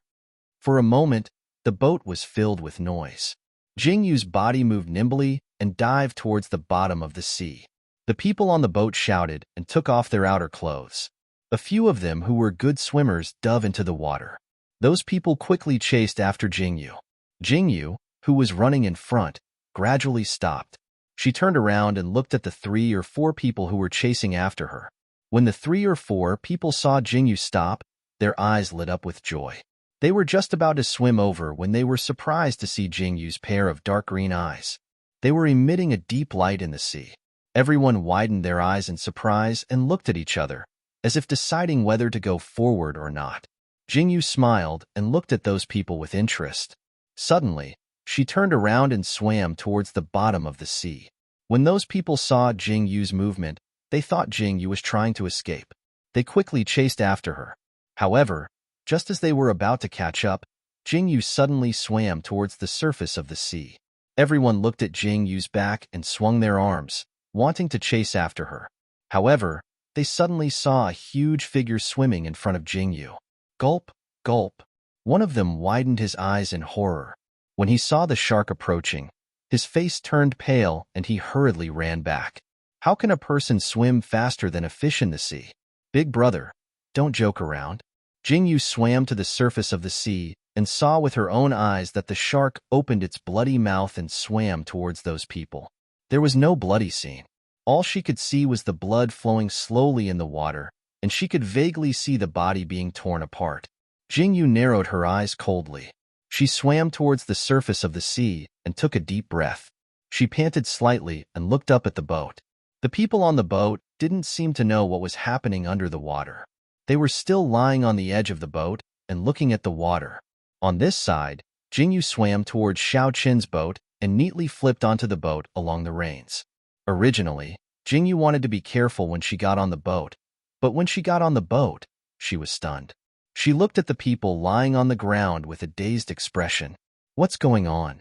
For a moment, the boat was filled with noise. Jingyu's body moved nimbly and dived towards the bottom of the sea. The people on the boat shouted and took off their outer clothes. A few of them who were good swimmers dove into the water. Those people quickly chased after Jingyu. Jingyu, who was running in front, gradually stopped. She turned around and looked at the 3 or 4 people who were chasing after her. When the 3 or 4 people saw Jingyu stop, their eyes lit up with joy. They were just about to swim over when they were surprised to see Jingyu's pair of dark green eyes. They were emitting a deep light in the sea. Everyone widened their eyes in surprise and looked at each other, as if deciding whether to go forward or not. Jingyu smiled and looked at those people with interest. Suddenly, she turned around and swam towards the bottom of the sea. When those people saw Jingyu's movement, they thought Jingyu was trying to escape. They quickly chased after her. However, Just as they were about to catch up, Jingyu suddenly swam towards the surface of the sea. Everyone looked at Jingyu's back and swung their arms, wanting to chase after her. However, they suddenly saw a huge figure swimming in front of Jingyu. Gulp, gulp. One of them widened his eyes in horror. When he saw the shark approaching, his face turned pale and he hurriedly ran back. How can a person swim faster than a fish in the sea? Big brother, don't joke around. Jingyu swam to the surface of the sea and saw with her own eyes that the shark opened its bloody mouth and swam towards those people. There was no bloody scene. All she could see was the blood flowing slowly in the water, and she could vaguely see the body being torn apart. Jingyu narrowed her eyes coldly. She swam towards the surface of the sea and took a deep breath. She panted slightly and looked up at the boat. The people on the boat didn't seem to know what was happening under the water. They were still lying on the edge of the boat and looking at the water. On this side, Jingyu swam towards Xiao Qin's boat and neatly flipped onto the boat along the reins. Originally, Jingyu wanted to be careful when she got on the boat, but when she got on the boat, she was stunned. She looked at the people lying on the ground with a dazed expression. What's going on?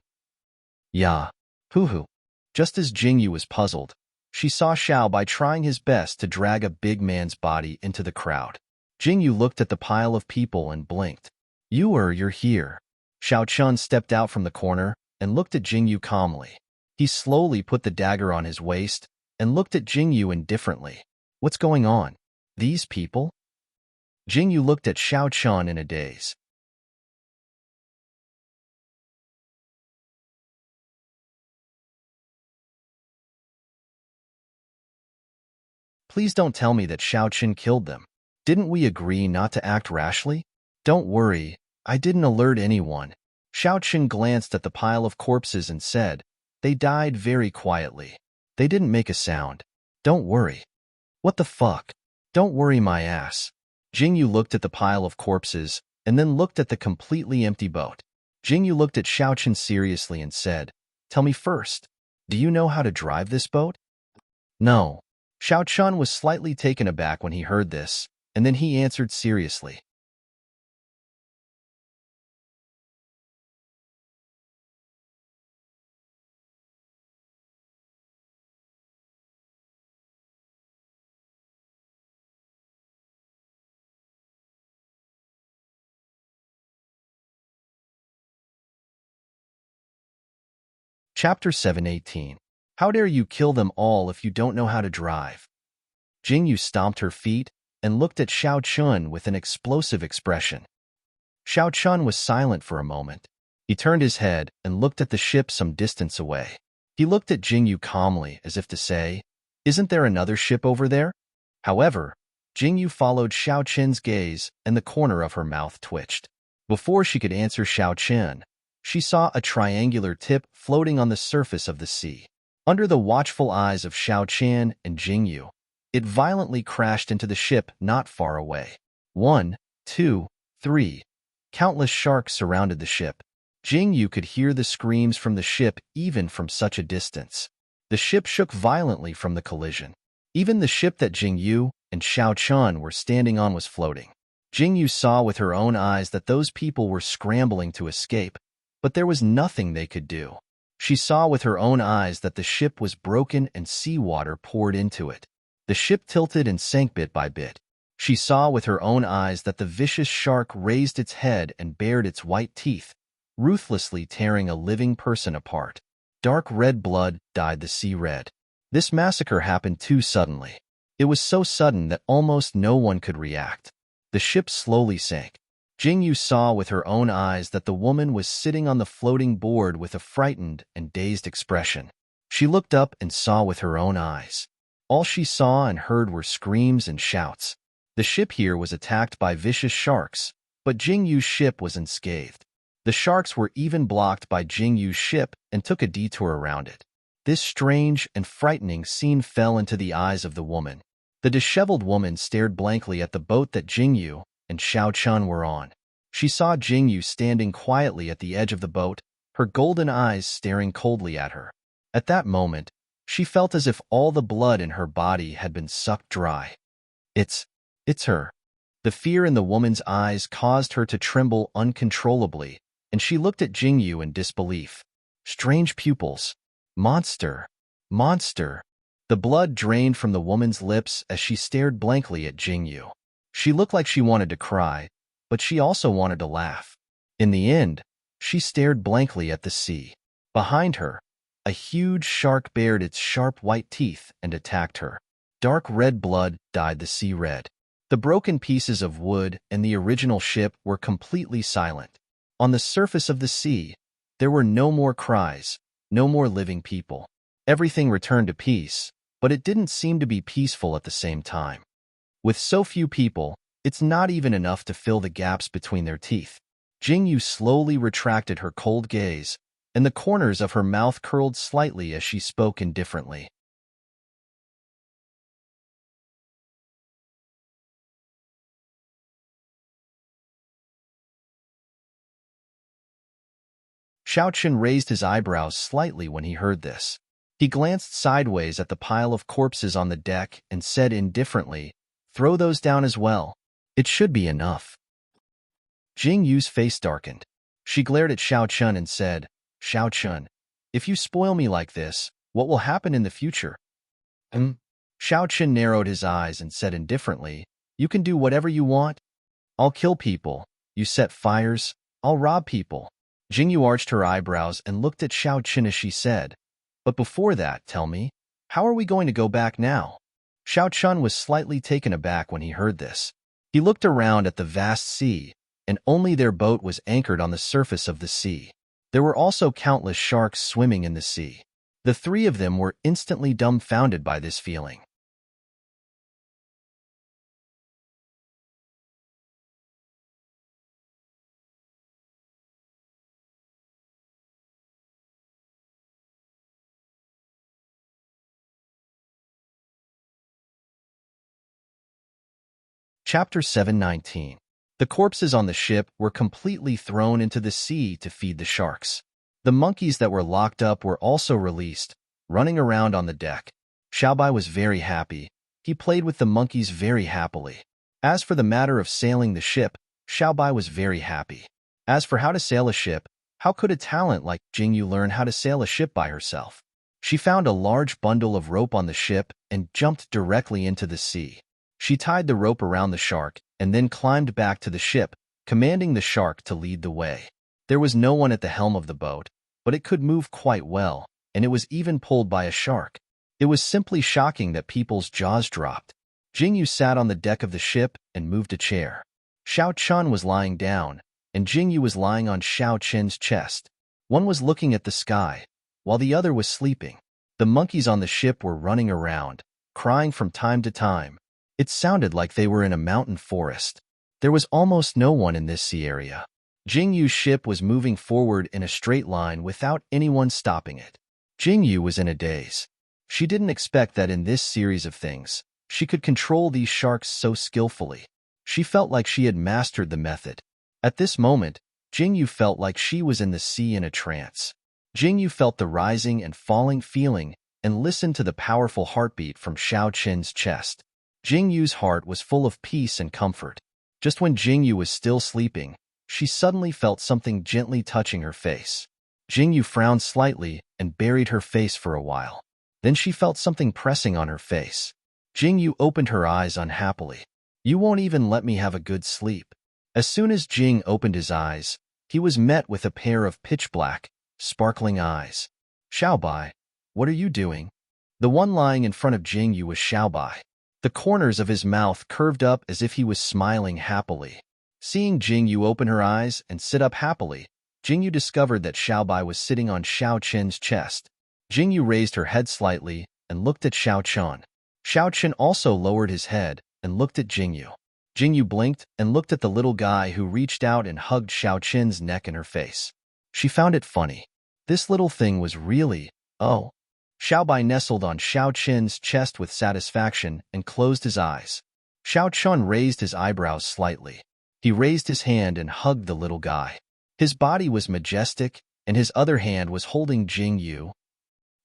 Yeah. Hoo-hoo. Just as Jingyu was puzzled, she saw Xiao Bai trying his best to drag a big man's body into the crowd. Jingyu looked at the pile of people and blinked. You're here. Xiao Chun stepped out from the corner and looked at Jingyu calmly. He slowly put the dagger on his waist and looked at Jingyu indifferently. What's going on? These people? Jingyu looked at Xiao Chun in a daze. Please don't tell me that Xiao Qin killed them. Didn't we agree not to act rashly? Don't worry, I didn't alert anyone. Xiao Qin glanced at the pile of corpses and said, they died very quietly. They didn't make a sound. Don't worry. What the fuck? Don't worry my ass. Jingyu looked at the pile of corpses and then looked at the completely empty boat. Jingyu looked at Xiao Qin seriously and said, tell me first, do you know how to drive this boat? No. Xiao Chun was slightly taken aback when he heard this, and then he answered seriously. Chapter 718. How dare you kill them all if you don't know how to drive? Jingyu stomped her feet and looked at Xiao Chun with an explosive expression. Xiao Chun was silent for a moment. He turned his head and looked at the ship some distance away. He looked at Jingyu calmly as if to say, isn't there another ship over there? However, Jingyu followed Xiao Qin's gaze and the corner of her mouth twitched. Before she could answer Xiao Qin, she saw a triangular tip floating on the surface of the sea. Under the watchful eyes of Xiao Qin and Jingyu, it violently crashed into the ship not far away. 1, 2, 3. Countless sharks surrounded the ship. Jingyu could hear the screams from the ship even from such a distance. The ship shook violently from the collision. Even the ship that Jingyu and Xiao Chun were standing on was floating. Jingyu saw with her own eyes that those people were scrambling to escape, but there was nothing they could do. She saw with her own eyes that the ship was broken and seawater poured into it. The ship tilted and sank bit by bit. She saw with her own eyes that the vicious shark raised its head and bared its white teeth, ruthlessly tearing a living person apart. Dark red blood dyed the sea red. This massacre happened too suddenly. It was so sudden that almost no one could react. The ship slowly sank. Jingyu saw with her own eyes that the woman was sitting on the floating board with a frightened and dazed expression. She looked up and saw with her own eyes. All she saw and heard were screams and shouts. The ship here was attacked by vicious sharks, but Jingyu's ship was unscathed. The sharks were even blocked by Jingyu's ship and took a detour around it. This strange and frightening scene fell into the eyes of the woman. The disheveled woman stared blankly at the boat that Jingyu and Xiao Chun were on. She saw Jingyu standing quietly at the edge of the boat, her golden eyes staring coldly at her. At that moment, she felt as if all the blood in her body had been sucked dry. It's her. The fear in the woman's eyes caused her to tremble uncontrollably, and she looked at Jingyu in disbelief. Strange pupils. Monster. Monster. The blood drained from the woman's lips as she stared blankly at Jingyu. She looked like she wanted to cry, but she also wanted to laugh. In the end, she stared blankly at the sea. Behind her, a huge shark bared its sharp white teeth and attacked her. Dark red blood dyed the sea red. The broken pieces of wood and the original ship were completely silent. On the surface of the sea, there were no more cries, no more living people. Everything returned to peace, but it didn't seem to be peaceful at the same time. With so few people, it's not even enough to fill the gaps between their teeth. Jingyu slowly retracted her cold gaze, and the corners of her mouth curled slightly as she spoke indifferently. Xiaoqun raised his eyebrows slightly when he heard this. He glanced sideways at the pile of corpses on the deck and said indifferently, "Throw those down as well. It should be enough." Jingyu's face darkened. She glared at Xiaoqun and said, "Xiaoqun, if you spoil me like this, what will happen in the future?" Xiaoqun narrowed his eyes and said indifferently, "You can do whatever you want. I'll kill people. You set fires. I'll rob people." Jingyu arched her eyebrows and looked at Xiaoqun as she said, "But before that, tell me, how are we going to go back now?" Xiaoqun was slightly taken aback when he heard this. He looked around at the vast sea, and only their boat was anchored on the surface of the sea. There were also countless sharks swimming in the sea. The three of them were instantly dumbfounded by this feeling. Chapter 719. The corpses on the ship were completely thrown into the sea to feed the sharks. The monkeys that were locked up were also released, running around on the deck. Xiaobai was very happy. He played with the monkeys very happily. As for the matter of sailing the ship, Xiaobai was very happy. As for how to sail a ship, how could a talent like Jingyu learn how to sail a ship by herself? She found a large bundle of rope on the ship and jumped directly into the sea. She tied the rope around the shark and then climbed back to the ship, commanding the shark to lead the way. There was no one at the helm of the boat, but it could move quite well, and it was even pulled by a shark. It was simply shocking that people's jaws dropped. Jingyu sat on the deck of the ship and moved a chair. Xiaoqun was lying down, and Jingyu was lying on Xiaoqun's chest. One was looking at the sky, while the other was sleeping. The monkeys on the ship were running around, crying from time to time. It sounded like they were in a mountain forest. There was almost no one in this sea area. Jingyu's ship was moving forward in a straight line without anyone stopping it. Jingyu was in a daze. She didn't expect that in this series of things, she could control these sharks so skillfully. She felt like she had mastered the method. At this moment, Jingyu felt like she was in the sea in a trance. Jingyu felt the rising and falling feeling and listened to the powerful heartbeat from Xiaoqun's chest. Jingyu's heart was full of peace and comfort. Just when Jingyu was still sleeping, she suddenly felt something gently touching her face. Jingyu frowned slightly and buried her face for a while. Then she felt something pressing on her face. Jingyu opened her eyes unhappily. "You won't even let me have a good sleep." As soon as Jing opened his eyes, he was met with a pair of pitch-black, sparkling eyes. "Xiaobai, what are you doing?" The one lying in front of Jingyu was Xiaobai. The corners of his mouth curved up as if he was smiling happily. Seeing Jingyu open her eyes and sit up happily, Jingyu discovered that Xiaobai was sitting on Xiaoqun's chest. Jingyu raised her head slightly and looked at Xiaoqun. Xiaoqun also lowered his head and looked at Jingyu. Jingyu blinked and looked at the little guy who reached out and hugged Xiaoqun's neck and her face. She found it funny. This little thing was really, oh. Xiaobai nestled on Xiaoqun's chest with satisfaction and closed his eyes. Xiaoqun raised his eyebrows slightly. He raised his hand and hugged the little guy. His body was majestic, and his other hand was holding Jingyu.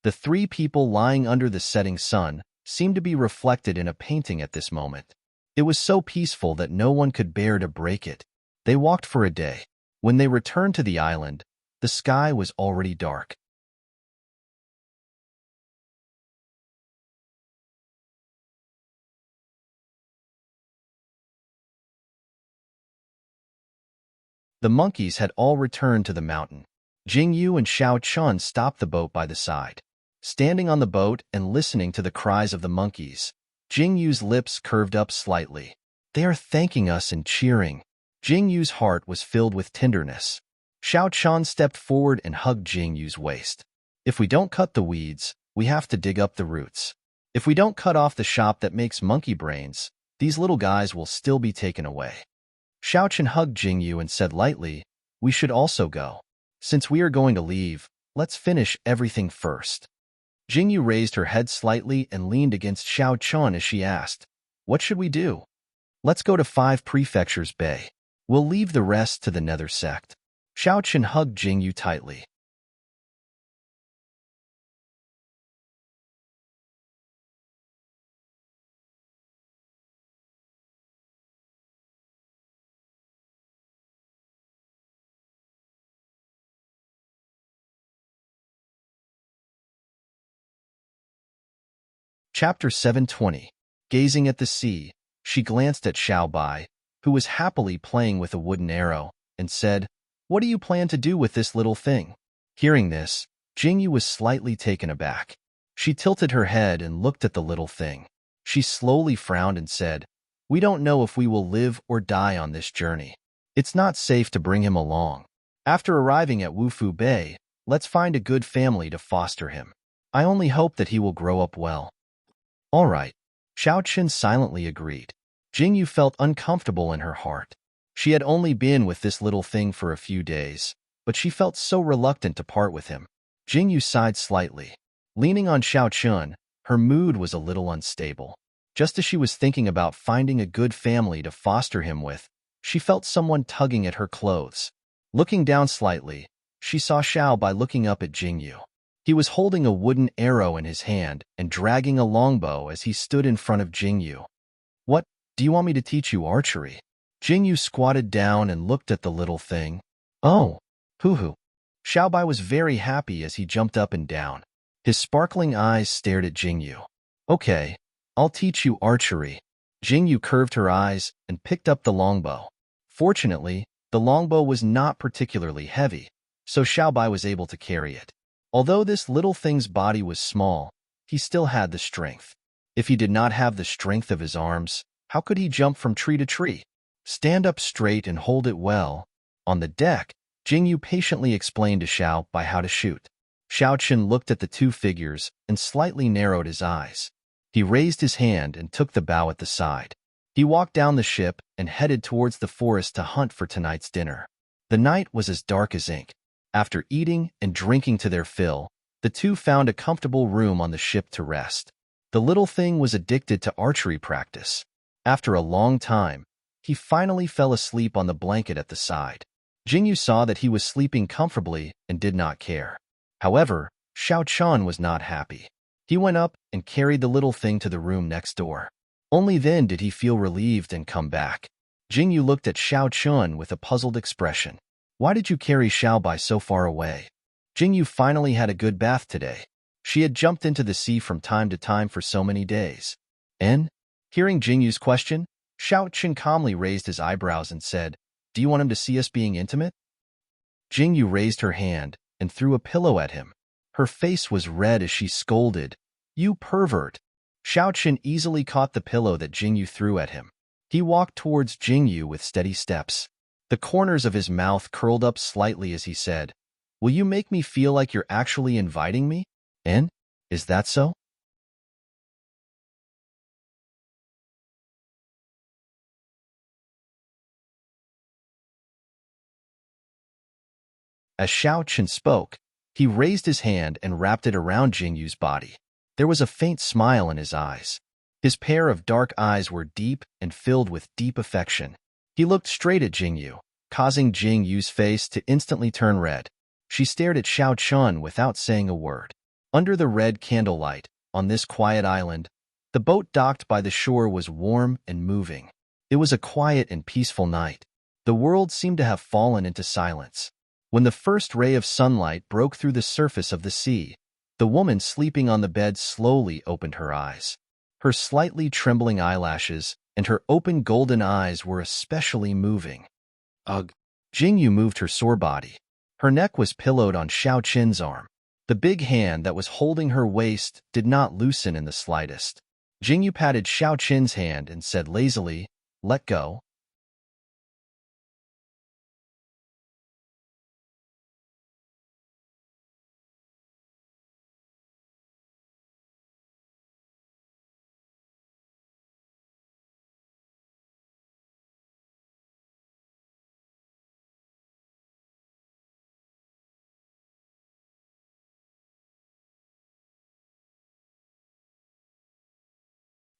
The three people lying under the setting sun seemed to be reflected in a painting at this moment. It was so peaceful that no one could bear to break it. They walked for a day. When they returned to the island, the sky was already dark. The monkeys had all returned to the mountain. Jingyu and Xiao Chun stopped the boat by the side. Standing on the boat and listening to the cries of the monkeys, Jingyu's lips curved up slightly. They are thanking us and cheering. Jingyu's heart was filled with tenderness. Xiao Chun stepped forward and hugged Jingyu's waist. If we don't cut the weeds, we have to dig up the roots. If we don't cut off the shop that makes monkey brains, these little guys will still be taken away. Xiao Chun hugged Jingyu and said lightly, we should also go. Since we are going to leave, let's finish everything first. Jingyu raised her head slightly and leaned against Xiao Chun as she asked, what should we do? Let's go to 5 Prefectures Bay. We'll leave the rest to the Nether sect. Xiao Chun hugged Jingyu tightly. Chapter 720. Gazing at the sea, she glanced at Xiao Bai, who was happily playing with a wooden arrow, and said, what do you plan to do with this little thing? Hearing this, Jingyu was slightly taken aback. She tilted her head and looked at the little thing. She slowly frowned and said, we don't know if we will live or die on this journey. It's not safe to bring him along. After arriving at Wufu Bay, let's find a good family to foster him. I only hope that he will grow up well. All right. Xiao Chun silently agreed. Jingyu felt uncomfortable in her heart. She had only been with this little thing for a few days, but she felt so reluctant to part with him. Jingyu sighed slightly. Leaning on Xiao Chun, her mood was a little unstable. Just as she was thinking about finding a good family to foster him with, she felt someone tugging at her clothes. Looking down slightly, she saw Xiao Bai looking up at Jingyu. He was holding a wooden arrow in his hand and dragging a longbow as he stood in front of Jingyu. What, do you want me to teach you archery? Jingyu squatted down and looked at the little thing. Oh, hoo-hoo. Xiao Bai was very happy as he jumped up and down. His sparkling eyes stared at Jingyu. Okay, I'll teach you archery. Jingyu curved her eyes and picked up the longbow. Fortunately, the longbow was not particularly heavy, so Xiao Bai was able to carry it. Although this little thing's body was small, he still had the strength. If he did not have the strength of his arms, how could he jump from tree to tree? Stand up straight and hold it well. On the deck, Jingyu patiently explained to Xiao Bai how to shoot. Xiao Chun looked at the two figures and slightly narrowed his eyes. He raised his hand and took the bow at the side. He walked down the ship and headed towards the forest to hunt for tonight's dinner. The night was as dark as ink. After eating and drinking to their fill, the two found a comfortable room on the ship to rest. The little thing was addicted to archery practice. After a long time, he finally fell asleep on the blanket at the side. Jingyu saw that he was sleeping comfortably and did not care. However, Xiao Chun was not happy. He went up and carried the little thing to the room next door. Only then did he feel relieved and come back. Jingyu looked at Xiao Chun with a puzzled expression. Why did you carry Xiao Bai so far away? Jingyu finally had a good bath today. She had jumped into the sea from time to time for so many days. And, hearing Jingyu's question, Xiao Chun calmly raised his eyebrows and said, do you want him to see us being intimate? Jingyu raised her hand and threw a pillow at him. Her face was red as she scolded, you pervert. Xiao Chun easily caught the pillow that Jingyu threw at him. He walked towards Jingyu with steady steps. The corners of his mouth curled up slightly as he said, will you make me feel like you're actually inviting me? And, is that so? As Xiao Chun spoke, he raised his hand and wrapped it around Jingyu's body. There was a faint smile in his eyes. His pair of dark eyes were deep and filled with deep affection. He looked straight at Jingyu, causing Jingyu's face to instantly turn red. She stared at Xiao Chun without saying a word. Under the red candlelight, on this quiet island, The boat docked by the shore was warm and moving. It was a quiet and peaceful night. The world seemed to have fallen into silence. When the first ray of sunlight broke through the surface of the sea, the woman sleeping on the bed slowly opened her eyes. Her slightly trembling eyelashes and her open golden eyes were especially moving. Ugh. Jingyu moved her sore body. Her neck was pillowed on Xiao Qin's arm. The big hand that was holding her waist did not loosen in the slightest. Jingyu patted Xiao Qin's hand and said lazily, "Let go."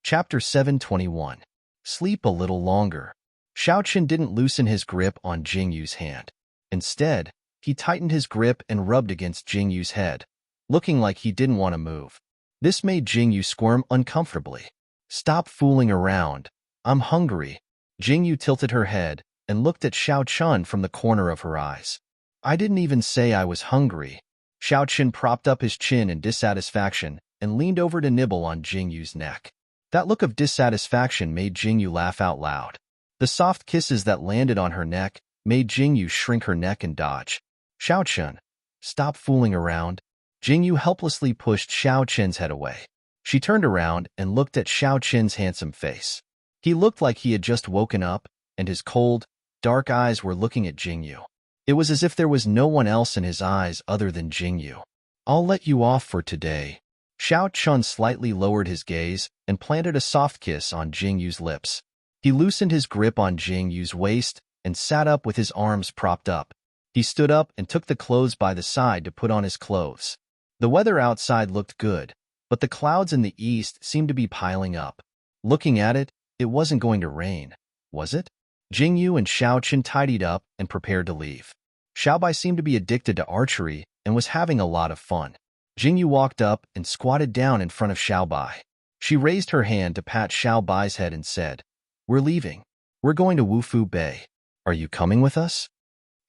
Chapter 721. Sleep a little longer. Xiao Qin didn't loosen his grip on Jingyu's hand. Instead, he tightened his grip and rubbed against Jingyu's head, looking like he didn't want to move. This made Jingyu squirm uncomfortably. "Stop fooling around. I'm hungry." Jingyu tilted her head and looked at Xiao Qin from the corner of her eyes. "I didn't even say I was hungry." Xiao Qin propped up his chin in dissatisfaction and leaned over to nibble on Jingyu's neck. That look of dissatisfaction made Jingyu laugh out loud. The soft kisses that landed on her neck made Jingyu shrink her neck and dodge. "Xiao Qin, stop fooling around." Jingyu helplessly pushed Xiao Qin's head away. She turned around and looked at Xiao Qin's handsome face. He looked like he had just woken up, and his cold, dark eyes were looking at Jingyu. It was as if there was no one else in his eyes other than Jingyu. "I'll let you off for today." Xiao Qin slightly lowered his gaze and planted a soft kiss on Jingyu's lips. He loosened his grip on Jingyu's waist and sat up with his arms propped up. He stood up and took the clothes by the side to put on his clothes. The weather outside looked good, but the clouds in the east seemed to be piling up. Looking at it, it wasn't going to rain, was it? Jingyu and Xiao Qin tidied up and prepared to leave. Xiaobai seemed to be addicted to archery and was having a lot of fun. Jingyu walked up and squatted down in front of Xiaobai. She raised her hand to pat Xiaobai's head and said, "We're leaving. We're going to Wufu Bay. Are you coming with us?"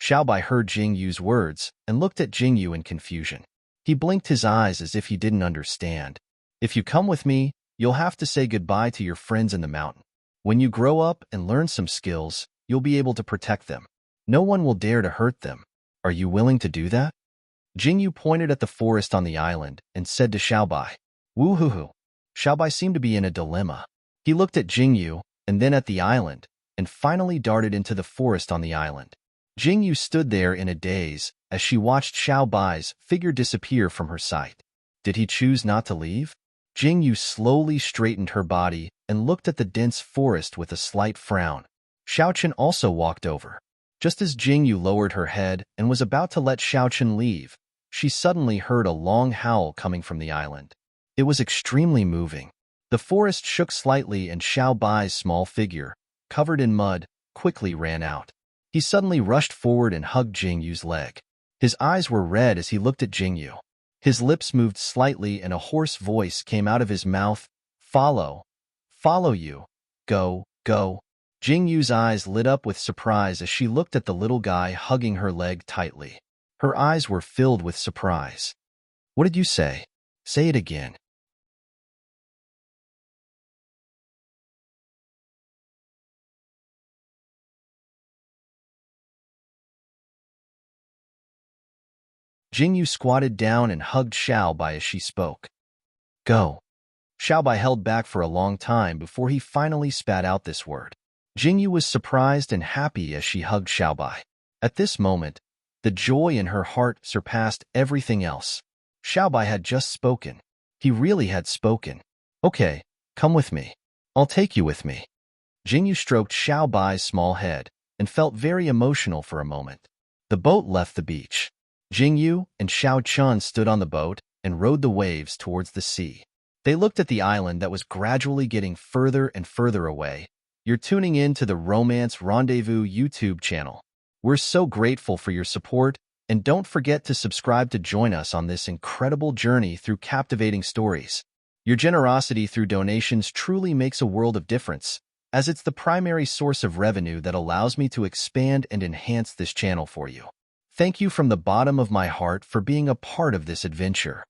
Xiaobai heard Jingyu's words and looked at Jingyu in confusion. He blinked his eyes as if he didn't understand. "If you come with me, you'll have to say goodbye to your friends in the mountain. When you grow up and learn some skills, you'll be able to protect them. No one will dare to hurt them. Are you willing to do that?" Jingyu pointed at the forest on the island and said to Xiaobai, "Woo-hoo-hoo." Xiaobai seemed to be in a dilemma. He looked at Jingyu and then at the island and finally darted into the forest on the island. Jingyu stood there in a daze as she watched Xiaobai's figure disappear from her sight. Did he choose not to leave? Jingyu slowly straightened her body and looked at the dense forest with a slight frown. Xiao Qin also walked over. Just as Jingyu lowered her head and was about to let Xiao Qin leave, she suddenly heard a long howl coming from the island. It was extremely moving. The forest shook slightly and Xiaobai's small figure, covered in mud, quickly ran out. He suddenly rushed forward and hugged Jingyu's leg. His eyes were red as he looked at Jingyu. His lips moved slightly and a hoarse voice came out of his mouth, "Follow. Follow you. Go, go." Jingyu's eyes lit up with surprise as she looked at the little guy hugging her leg tightly. Her eyes were filled with surprise. "What did you say? Say it again." Jingyu squatted down and hugged Xiaobai as she spoke. "Go." Xiaobai held back for a long time before he finally spat out this word. Jingyu was surprised and happy as she hugged Xiaobai. At this moment, the joy in her heart surpassed everything else. Xiaobai had just spoken. He really had spoken. "Okay, come with me. I'll take you with me." Jingyu stroked Xiaobai's small head and felt very emotional for a moment. The boat left the beach. Jingyu and Xiao Qin stood on the boat and rode the waves towards the sea. They looked at the island that was gradually getting further and further away. You're tuning in to the Romance Rendezvous YouTube channel. We're so grateful for your support, and don't forget to subscribe to join us on this incredible journey through captivating stories. Your generosity through donations truly makes a world of difference, as it's the primary source of revenue that allows me to expand and enhance this channel for you. Thank you from the bottom of my heart for being a part of this adventure.